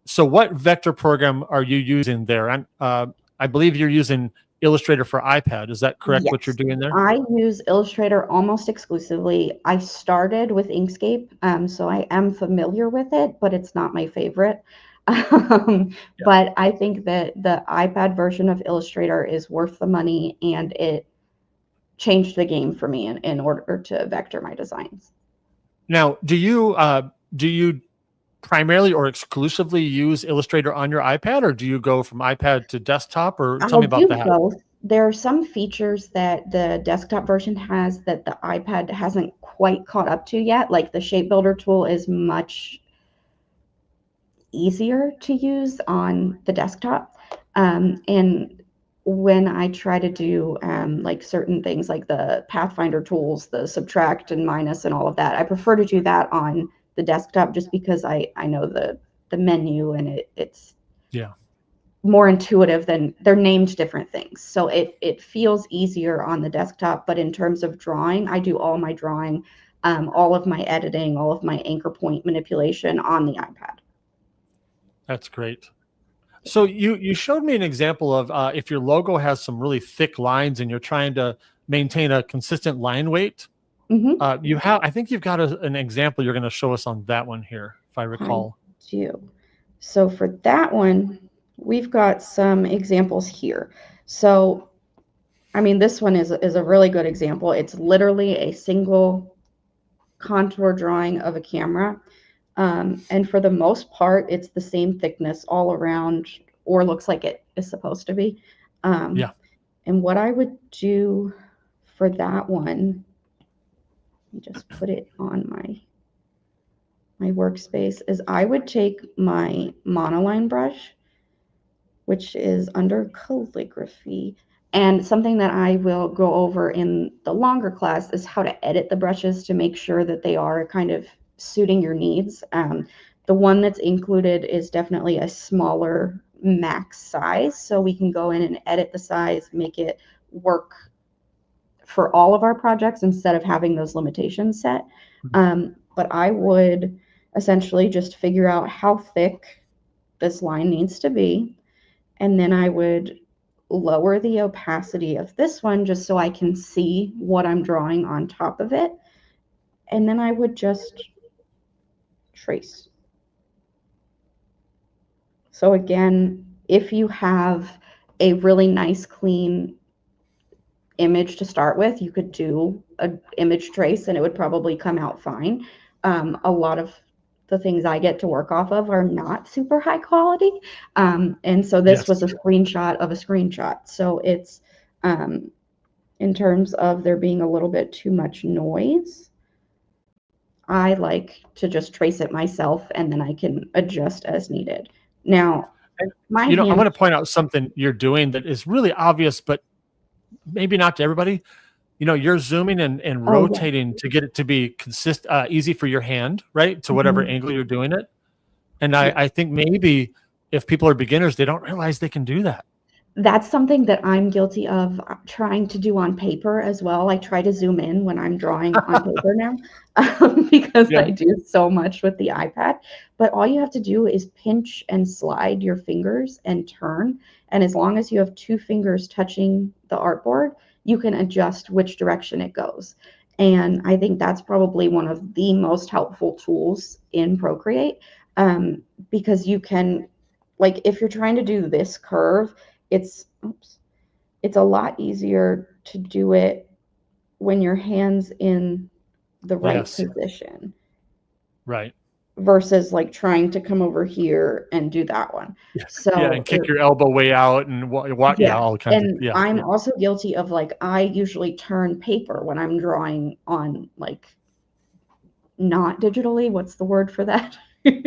so what vector program are you using there? And I believe you're using Illustrator for iPad. Is that correct, what you're Yes, doing there? I use Illustrator almost exclusively. I started with Inkscape, so I am familiar with it, but it's not my favorite. But I think that the iPad version of Illustrator is worth the money, and it changed the game for me in order to vector my designs. Now, do you primarily or exclusively use Illustrator on your iPad, or do you go from iPad to desktop? Or tell I'll me about do that. both. There are some features that the desktop version has that the iPad hasn't quite caught up to yet. Like the shape builder tool is much easier to use on the desktop. And when I try to do like certain things like the Pathfinder tools, the subtract and minus and all of that, I prefer to do that on the desktop just because I know the menu, and it's more intuitive than they're named different things. So it feels easier on the desktop. But in terms of drawing, I do all my drawing, all of my editing, all of my anchor point manipulation on the iPad. That's great. So you showed me an example of if your logo has some really thick lines and you're trying to maintain a consistent line weight. I think you've got an example you're going to show us on that one here, if I recall. I do. So for that one, we've got some examples here. So, I mean, this one is a really good example. It's literally a single contour drawing of a camera. And for the most part, it's the same thickness all around, or looks like it is supposed to be. And what I would do for that one, let me just put it on my workspace, is I would take my monoline brush, which is under calligraphy. And something that I will go over in the longer class is how to edit the brushes to make sure that they are kind of suiting your needs. The one that's included is definitely a smaller max size, so we can go in and edit the size, make it work for all of our projects instead of having those limitations set. But I would essentially just figure out how thick this line needs to be, and then I would lower the opacity of this one just so I can see what I'm drawing on top of it. And then I would just trace. So again, if you have a really nice, clean image to start with, you could do an image trace and it would probably come out fine. A lot of the things I get to work off of are not super high quality. And so this was a screenshot of a screenshot. So it's in terms of there being a little bit too much noise, I like to just trace it myself and then I can adjust as needed. Now, I want to point out something you're doing that is really obvious, but maybe not to everybody. You're zooming and rotating to get it to be easy for your hand, right? To whatever angle you're doing it. And I think maybe if people are beginners, they don't realize they can do that. That's something that I'm guilty of trying to do on paper as well. I try to zoom in when I'm drawing on paper now because I do so much with the iPad. But all you have to do is pinch and slide your fingers and turn. And as long as you have two fingers touching the artboard, you can adjust which direction it goes. And I think that's probably one of the most helpful tools in Procreate, because you can, like, if you're trying to do this curve, it's a lot easier to do it when your hand's in the right position. Right. Versus like trying to come over here and do that one. So and kick your elbow way out and what all kinds of I'm also guilty of, like, I usually turn paper when I'm drawing on like not digitally. What's the word for that?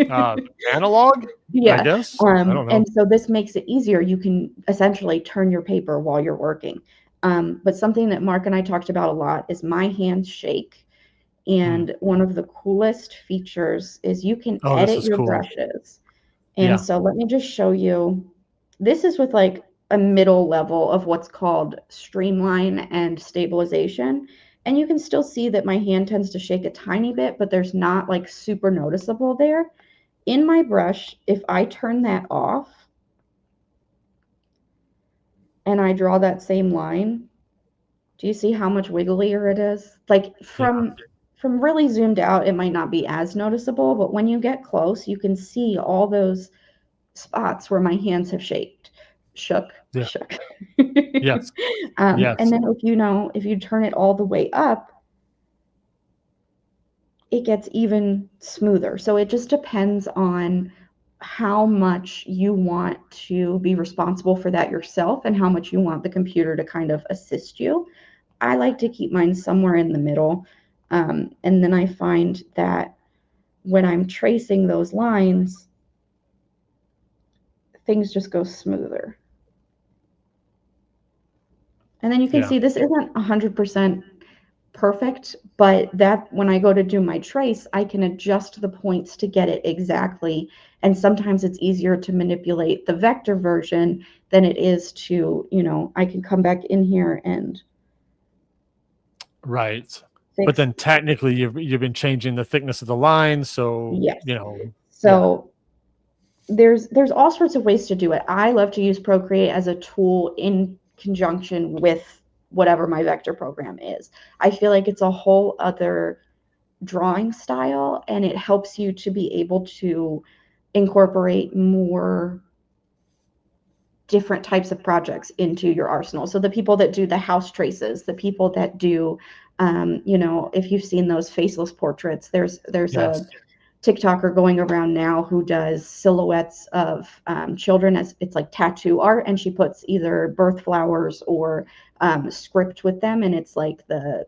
Uh, Analog, I Yeah. guess. I don't know. And so this makes it easier. You can essentially turn your paper while you're working. But something that Mark and I talked about a lot is my hands shake. Hmm. And one of the coolest features is you can Oh, this edit is your cool. brushes. And Yeah. so let me just show you. This is with like a middle level of what's called streamline and stabilization. And you can still see that my hand tends to shake a tiny bit, but there's not like super noticeable there. In my brush, if I turn that off and I draw that same line, do you see how much wigglier it is? Like Yeah. from really zoomed out, it might not be as noticeable, but when you get close, you can see all those spots where my hands have Yeah. shook. Yes. And Yes. then if you turn it all the way up, it gets even smoother. So it just depends on how much you want to be responsible for that yourself and how much you want the computer to kind of assist you. I like to keep mine somewhere in the middle. And then I find that when I'm tracing those lines, things just go smoother. And then you can Yeah. see this isn't 100% perfect, but that when I go to do my trace, I can adjust the points to get it exactly. And sometimes it's easier to manipulate the vector version than it is to, I can come back in here and Right. But fix. then technically you've been changing the thickness of the line, so Yes. yeah. So there's all sorts of ways to do it. I love to use Procreate as a tool in conjunction with whatever my vector program is. I feel like it's a whole other drawing style and it helps you to be able to incorporate more different types of projects into your arsenal. So the people that do the house traces, the people that do if you've seen those faceless portraits, there's a Yes. TikToker going around now who does silhouettes of children as it's like tattoo art, and she puts either birth flowers or script with them, and it's like the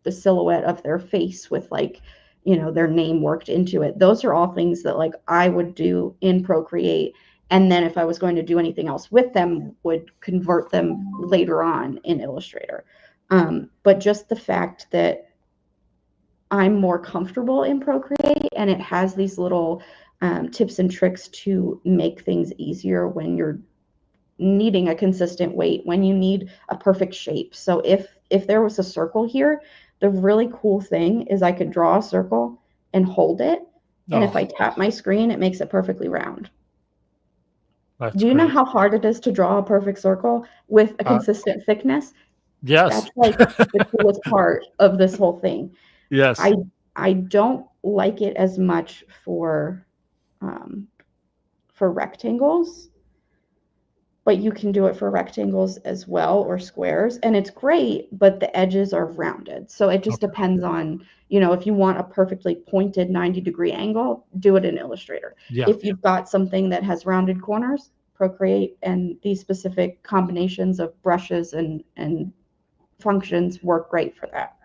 silhouette of their face with like their name worked into it. Those are all things that like I would do in Procreate, and then if I was going to do anything else with them, would convert them later on in Illustrator. But just the fact that I'm more comfortable in Procreate, and it has these little tips and tricks to make things easier when you're needing a consistent weight, when you need a perfect shape. So if there was a circle here, the really cool thing is I could draw a circle and hold it, and if I Oh, tap my screen, it makes it perfectly round. that's Do you know great. how hard it is to draw a perfect circle with a Uh, consistent thickness? yes. That's like the coolest part of this whole thing. I Yes. I don't like it as much um, for rectangles, but you can do it for rectangles as well or squares, and it's great. But the edges are rounded, so it just Okay. depends on if you want a perfectly pointed 90-degree angle, do it in Illustrator. Yeah. If you've got something that has rounded corners, Procreate and these specific combinations of brushes and functions work great for that.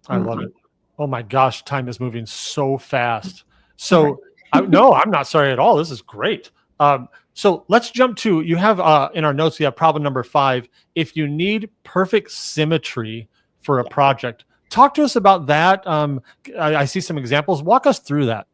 I love Um, it. Oh my gosh, time is moving so fast. sorry. So, no, I'm not sorry at all. This is great. So let's jump to you have in our notes. You have problem number 5. If you need perfect symmetry for a Yeah. project, talk to us about that. I see some examples. Walk us through that.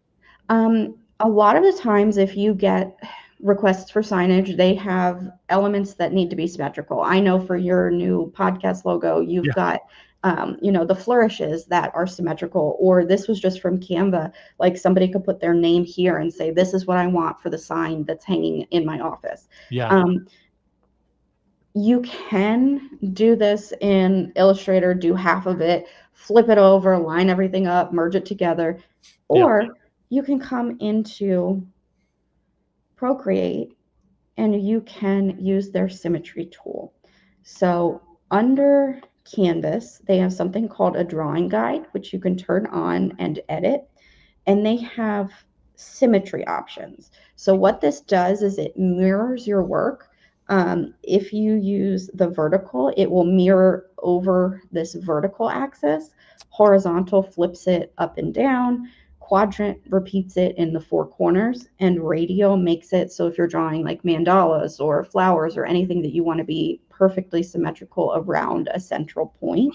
A lot of the times, if you get requests for signage, they have elements that need to be symmetrical. I know for your new podcast logo, you've Yeah. got, the flourishes that are symmetrical, or this was just from Canva. Like somebody could put their name here and say, "This is what I want for the sign that's hanging in my office." Yeah. Um, you can do this in Illustrator, do half of it, flip it over, line everything up, merge it together, Yeah. or you can come into Procreate and you can use their symmetry tool. So under Canvas, they have something called a drawing guide, which you can turn on and edit, and they have symmetry options. So what this does is it mirrors your work, If you use the vertical, it will mirror over this vertical axis. Horizontal flips it up and down. Quadrant repeats it in the four corners, and radial makes it so if you're drawing like mandalas or flowers or anything that you want to be perfectly symmetrical around a central point.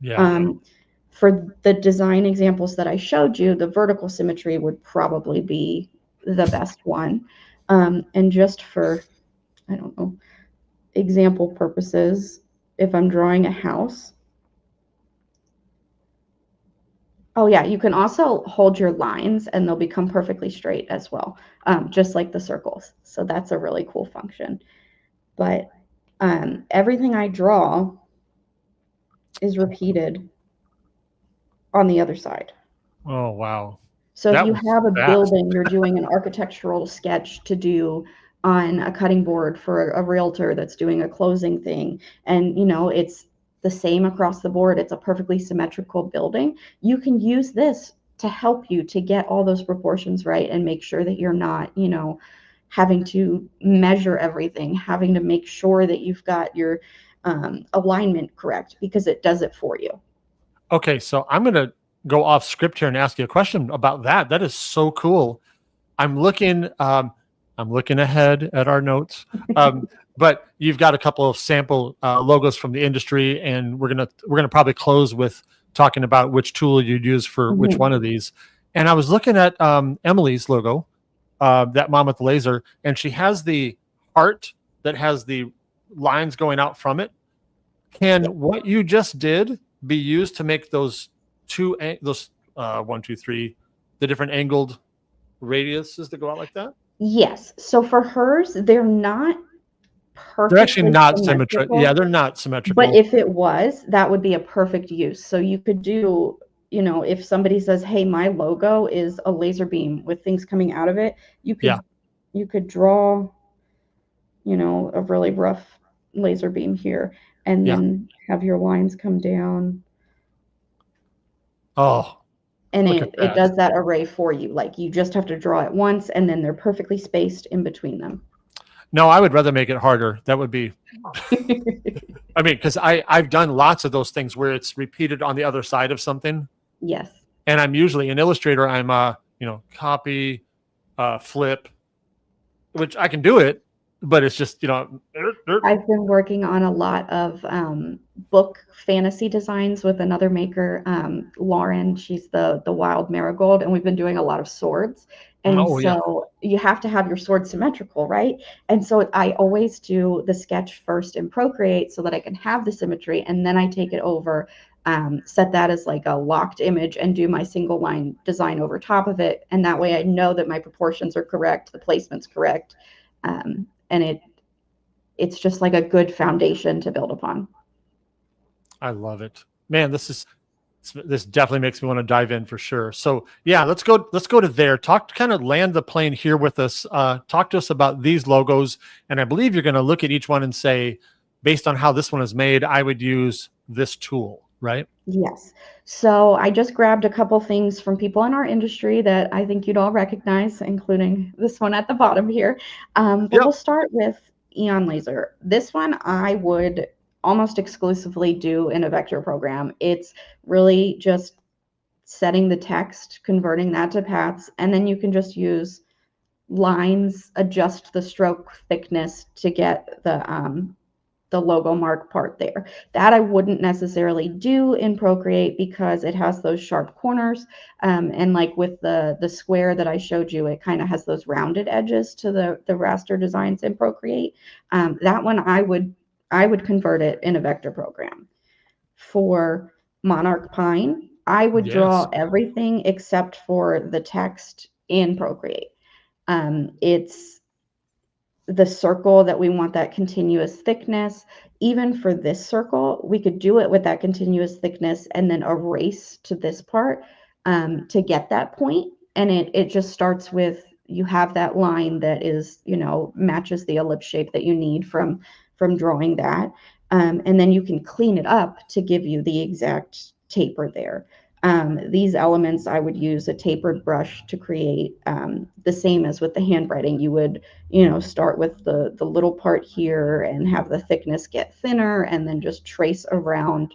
Yeah. Um, for the design examples that I showed you, the vertical symmetry would probably be the best one. And just for, I don't know, example purposes, if I'm drawing a house, oh yeah, you can also hold your lines and they'll become perfectly straight as well, just like the circles. So that's a really cool function. But everything I draw is repeated on the other side. Oh, wow. So if That you was have a fast. building, you're doing an architectural sketch to do on a cutting board for a realtor that's doing a closing thing, and it's the same across the board. It's a perfectly symmetrical building. You can use this to help you to get all those proportions right and make sure that you're not, having to measure everything, having to make sure that you've got your alignment correct because it does it for you. Okay, so I'm gonna go off script here and ask you a question about that. That is so cool. I'm looking I'm looking ahead at our notes. But you've got a couple of sample logos from the industry, and we're gonna probably close with talking about which tool you'd use for which Mhm. one of these. And I was looking at Emily's logo, that mom with the laser, and she has the heart that has the lines going out from it. Yeah. Can what you just did be used to make those those 1, 2, 3, the different angled radiuses that go out like that? Yes. So for hers, they're not They're actually perfectly not symmetrical. Yeah, symmetrical, they're not but symmetrical. if it was, that would be a perfect use. So you could do, if somebody says, "Hey, my logo is a laser beam with things coming out of it," you Yeah. could you could draw, a really rough laser beam here and Yeah. then have your lines come down, Oh, and look at it that. does that array for you. Like you just have to draw it once and then they're perfectly spaced in between them. No, I would rather make it harder. That would be, I mean, because I've done lots of those things where it's repeated on the other side of something, Yes. and I'm usually an illustrator. I'm copy, flip, which I can do it, but it's just I've been working on a lot of book fantasy designs with another maker, Lauren. She's the Wild Marigold, and we've been doing a lot of swords. And oh yeah, so you have to have your sword symmetrical, right? And so I always do the sketch first in Procreate so that I can have the symmetry, and then I take it over, set that as like a locked image, and do my single line design over top of it. And that way I know that my proportions are correct, the placement's correct, and it's just like a good foundation to build upon. I love it, man. This definitely makes me want to dive in for sure. So yeah, let's go to there. Kind of land the plane here with us. Talk to us about these logos, and I believe you're going to look at each one and say, based on how this one is made, I would use this tool, right? Yes. So I just grabbed a couple things from people in our industry that I think you'd all recognize, including this one at the bottom here. But Yep. we'll start with Eon Laser. This one I would almost exclusively do in a vector program. It's really just setting the text, converting that to paths, and then you can just use lines, adjust the stroke thickness to get the logo mark part there. That I wouldn't necessarily do in Procreate because it has those sharp corners. And like with the square that I showed you, it kind of has those rounded edges to the raster designs in Procreate. That one I would convert it in a vector program. For Monarch Pine, I would Yes. draw everything except for the text in Procreate. It's the circle that we want that continuous thickness. Even for this circle, we could do it with that continuous thickness and then erase to this part to get that point. And it just starts with you have that line that is, matches the ellipse shape that you need from drawing that. And then you can clean it up to give you the exact taper there. These elements, I would use a tapered brush to create, the same as with the handwriting. You would, start with the little part here and have the thickness get thinner and then just trace around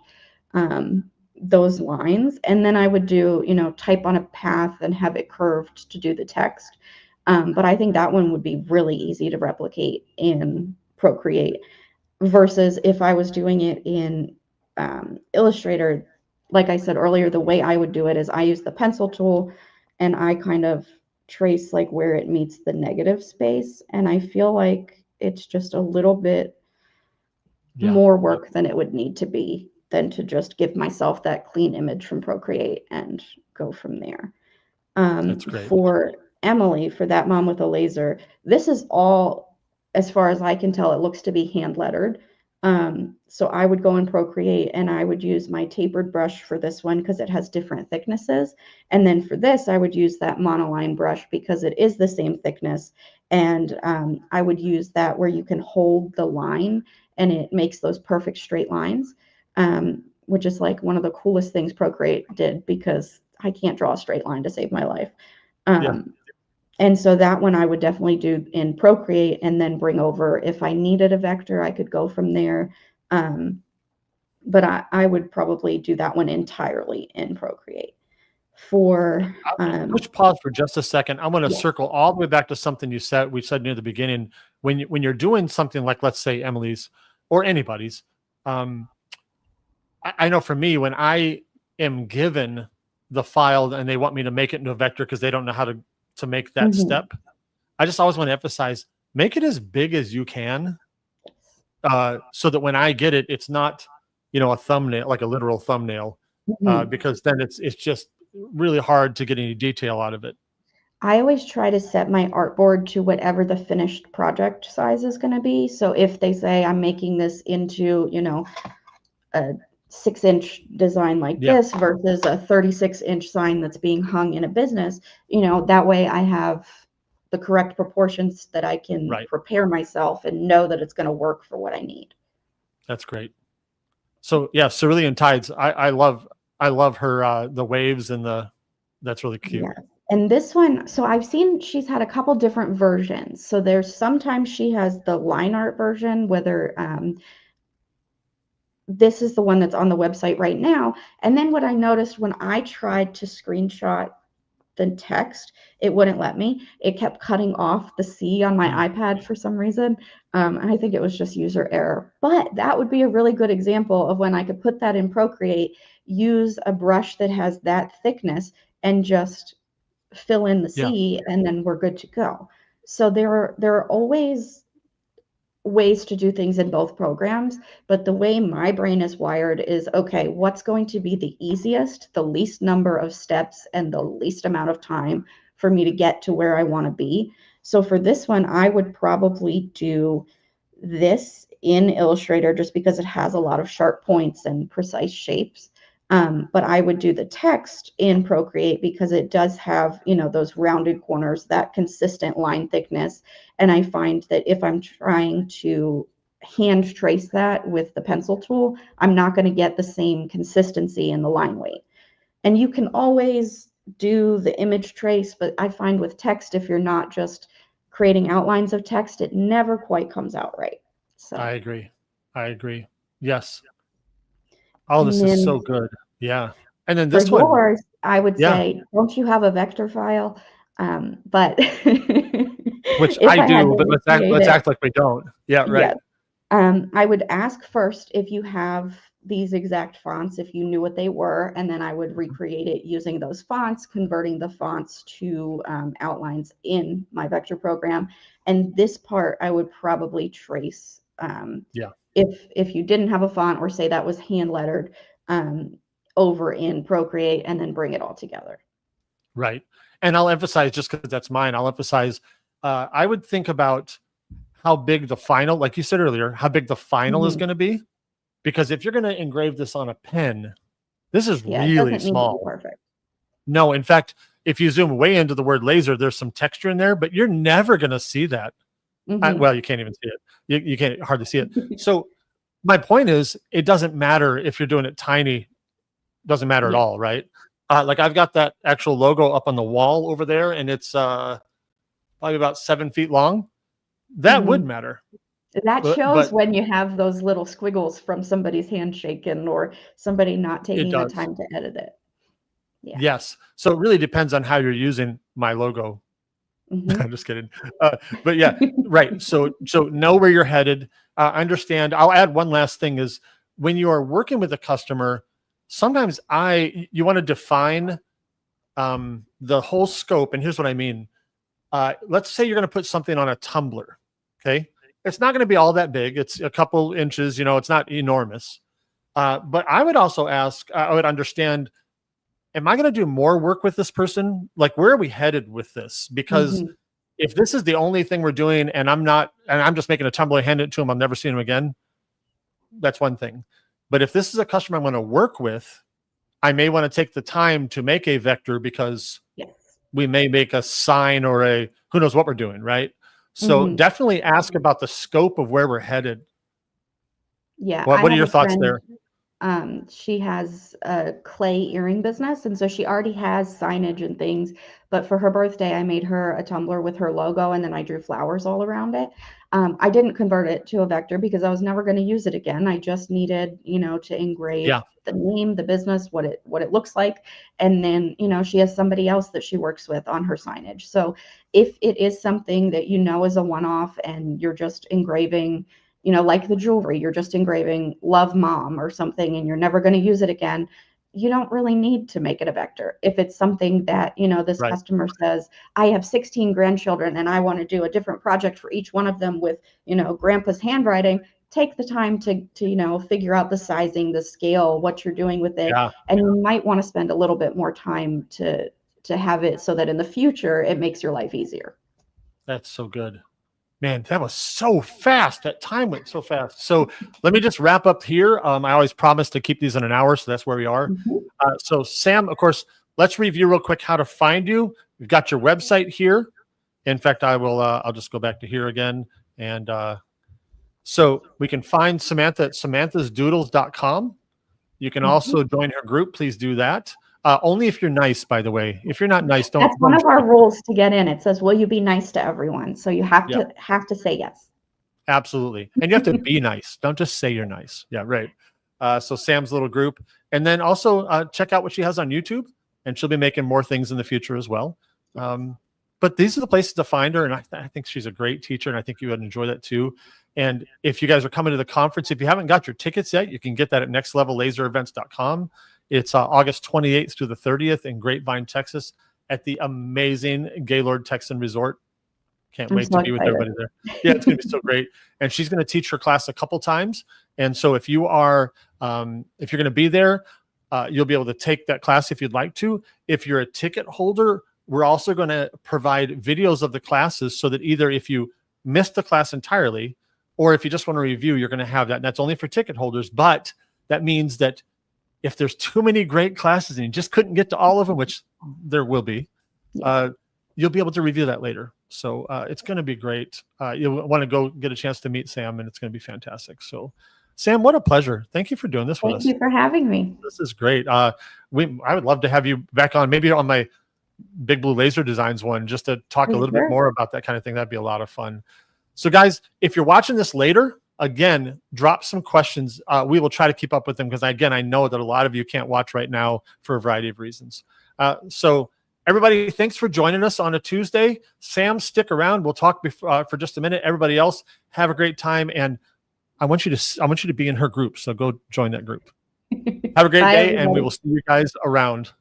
those lines. And then I would do, type on a path and have it curved to do the text. But I think that one would be really easy to replicate in Procreate versus if I was doing it in Illustrator. Like I said earlier, the way I would do it is I use the pencil tool and I kind of trace like where it meets the negative space. And I feel like it's just a little bit more work than it would need to be than to just give myself that clean image from Procreate and go from there. That's great. For Emily, for that mom with a laser, this is all, as far as I can tell, it looks to be hand lettered. So I would go in Procreate and I would use my tapered brush for this one because it has different thicknesses. And then for this, I would use that monoline brush because it is the same thickness. And I would use that where you can hold the line and it makes those perfect straight lines, which is like one of the coolest things Procreate did because I can't draw a straight line to save my life. And so that one I would definitely do in Procreate and then bring over. If I needed a vector, I could go from there. But I would probably do that one entirely in Procreate. For push pause for just a second. I'm going to circle all the way back to something we said near the beginning. When you're doing something like, let's say Emily's or anybody's, I know for me, when I am given the file and they want me to make it into a vector because they don't know how to make that step, I just always want to emphasize, make it as big as you can, so that when I get it, it's not, a thumbnail, like a literal thumbnail, because then it's just really hard to get any detail out of it. I always try to set my artboard to whatever the finished project size is going to be. So if they say I'm making this into, a 6-inch design like this versus a 36-inch sign that's being hung in a business, that way I have the correct proportions that I can prepare myself and know that it's going to work for what I need. That's great. So yeah, Cerulean Tides. I love her, the waves and that's really cute. Yeah. And this one, so I've seen she's had a couple different versions. So there's sometimes she has the line art version, whether this is the one that's on the website right now. And then what I noticed when I tried to screenshot the text, it wouldn't let me. It kept cutting off the C on my iPad for some reason. And I think it was just user error. But that would be a really good example of when I could put that in Procreate, use a brush that has that thickness and just fill in the C, and then we're good to go. So there are always ways to do things in both programs, but the way my brain is wired is, okay, what's going to be the easiest, the least number of steps, and the least amount of time for me to get to where I want to be. So for this one, I would probably do this in Illustrator just because it has a lot of sharp points and precise shapes. But I would do the text in Procreate because it does have, those rounded corners, that consistent line thickness. And I find that if I'm trying to hand trace that with the pencil tool, I'm not going to get the same consistency in the line weight. And you can always do the image trace, but I find with text, if you're not just creating outlines of text, it never quite comes out right. So I agree. Yes. Oh, this is so good. Yeah. And then this one, yours, I would say, don't you have a vector file? But which I do, but let's act like we don't. Yeah, right. Yeah. I would ask first if you have these exact fonts, if you knew what they were, and then I would recreate it using those fonts, converting the fonts to outlines in my vector program. And this part I would probably trace. If you didn't have a font, or say that was hand lettered, over in Procreate, and then bring it all together. Right. And I'll emphasize, just because that's mine, I'll emphasize, I would think about how big the final, like you said earlier, how big the final is going to be. Because if you're going to engrave this on a pen, this is really small. Perfect. No, in fact, if you zoom way into the word laser, there's some texture in there, but you're never going to see that. Well, you can't even see it. You can't hardly see it. So my point is, it doesn't matter if you're doing it tiny, doesn't matter at all, right? Like I've got that actual logo up on the wall over there, and it's probably about 7 feet long. That would Mhm. matter, That shows but when you have those little squiggles from somebody's handshaking or somebody not it taking the does. time to edit it. Yeah. Yes. So it really depends on how you're using my logo. Mhm. I'm just kidding. But yeah, right. So know where you're headed. Understand. I'll add one last thing is when you are working with a customer, sometimes you want to define the whole scope. And here's what I mean. Let's say you're going to put something on a tumbler. Okay. It's not going to be all that big. It's a couple inches, it's not enormous. But I would also ask, I would understand, am I going to do more work with this person? Like, where are we headed with this? Because Mhm. if this is the only thing we're doing and I'm just making a tumbler, hand it to him, I'll never see him again. That's one thing. But if this is a customer I'm going to work with, I may want to take the time to make a vector because Yes. we may make a sign or who knows what we're doing. Right. So Mhm. definitely ask about the scope of where we're headed. Yeah, I What are have your a thoughts friend, there? she has a clay earring business, and so she already has signage and things, but for her birthday, I made her a tumbler with her logo, and then I drew flowers all around it. I didn't convert it to a vector because I was never gonna use it again. I just needed, to engrave Yeah. the name, the business, what it looks like, and then, she has somebody else that she works with on her signage. So if it is something that is a one-off and you're just engraving, like the jewelry, you're just engraving love mom or something and you're never going to use it again, you don't really need to make it a vector. If it's something that, this Right. customer says, I have 16 grandchildren and I want to do a different project for each one of them with, grandpa's handwriting, take the time to figure out the sizing, the scale, what you're doing with it. Yeah. And you might want to spend a little bit more time to have it so that in the future it makes your life easier. That's so good. Man, that was so fast. That time went so fast. So let me just wrap up here. I always promise to keep these in an hour, so that's where we are. Mhm. So Sam, of course, let's review real quick how to find you. We've got your website here. In fact, I'll just go back to here again. And so we can find Samantha at samanthasdoodles.com. You can Mhm. also join her group. Please do that. Only if you're nice, by the way. If you're not nice, That's one don't of our join. rules to get in. It says, "Will you be nice to everyone?" So you have Yeah. to say yes. Absolutely. And you have to be nice. Don't just say you're nice. Yeah, right. So Sam's little group. And then also check out what she has on YouTube. And she'll be making more things in the future as well. Um, but these are the places to find her. And I think she's a great teacher. And I think you would enjoy that too. And if you guys are coming to the conference, if you haven't got your tickets yet, you can get that at nextlevellasерevents.com. It's August 28th through the 30th in Grapevine, Texas at the amazing Gaylord Texan Resort. Can't I'm wait so to be with excited. everybody there. Yeah, it's going to be so great. And she's going to teach her class a couple times. And so if you are, if you're going to be there, you'll be able to take that class if you'd like to. If you're a ticket holder, we're also going to provide videos of the classes so that either if you missed the class entirely or if you just want to review, you're going to have that. And that's only for ticket holders. But that means that if there's too many great classes and you just couldn't get to all of them, which there will be, Yeah. uh, you'll be able to review that later. So it's going to be great. You'll want to go get a chance to meet Sam, and it's going to be fantastic. So, Sam, what a pleasure! Thank you for doing this with Thank us. you for having me. This is great. I would love to have you back on, maybe on my Big Blue Laser Designs one, just to talk a For little bit sure. more about that kind of thing. That'd be a lot of fun. So, guys, if you're watching this later, again, drop some questions. We will try to keep up with them because, again, I know that a lot of you can't watch right now for a variety of reasons. So, everybody, thanks for joining us on a Tuesday. Sam, stick around. We'll talk for just a minute. Everybody else, have a great time, and I want you to be in her group. So go join that group. Have a great Bye, day, and we everybody. will see you guys around.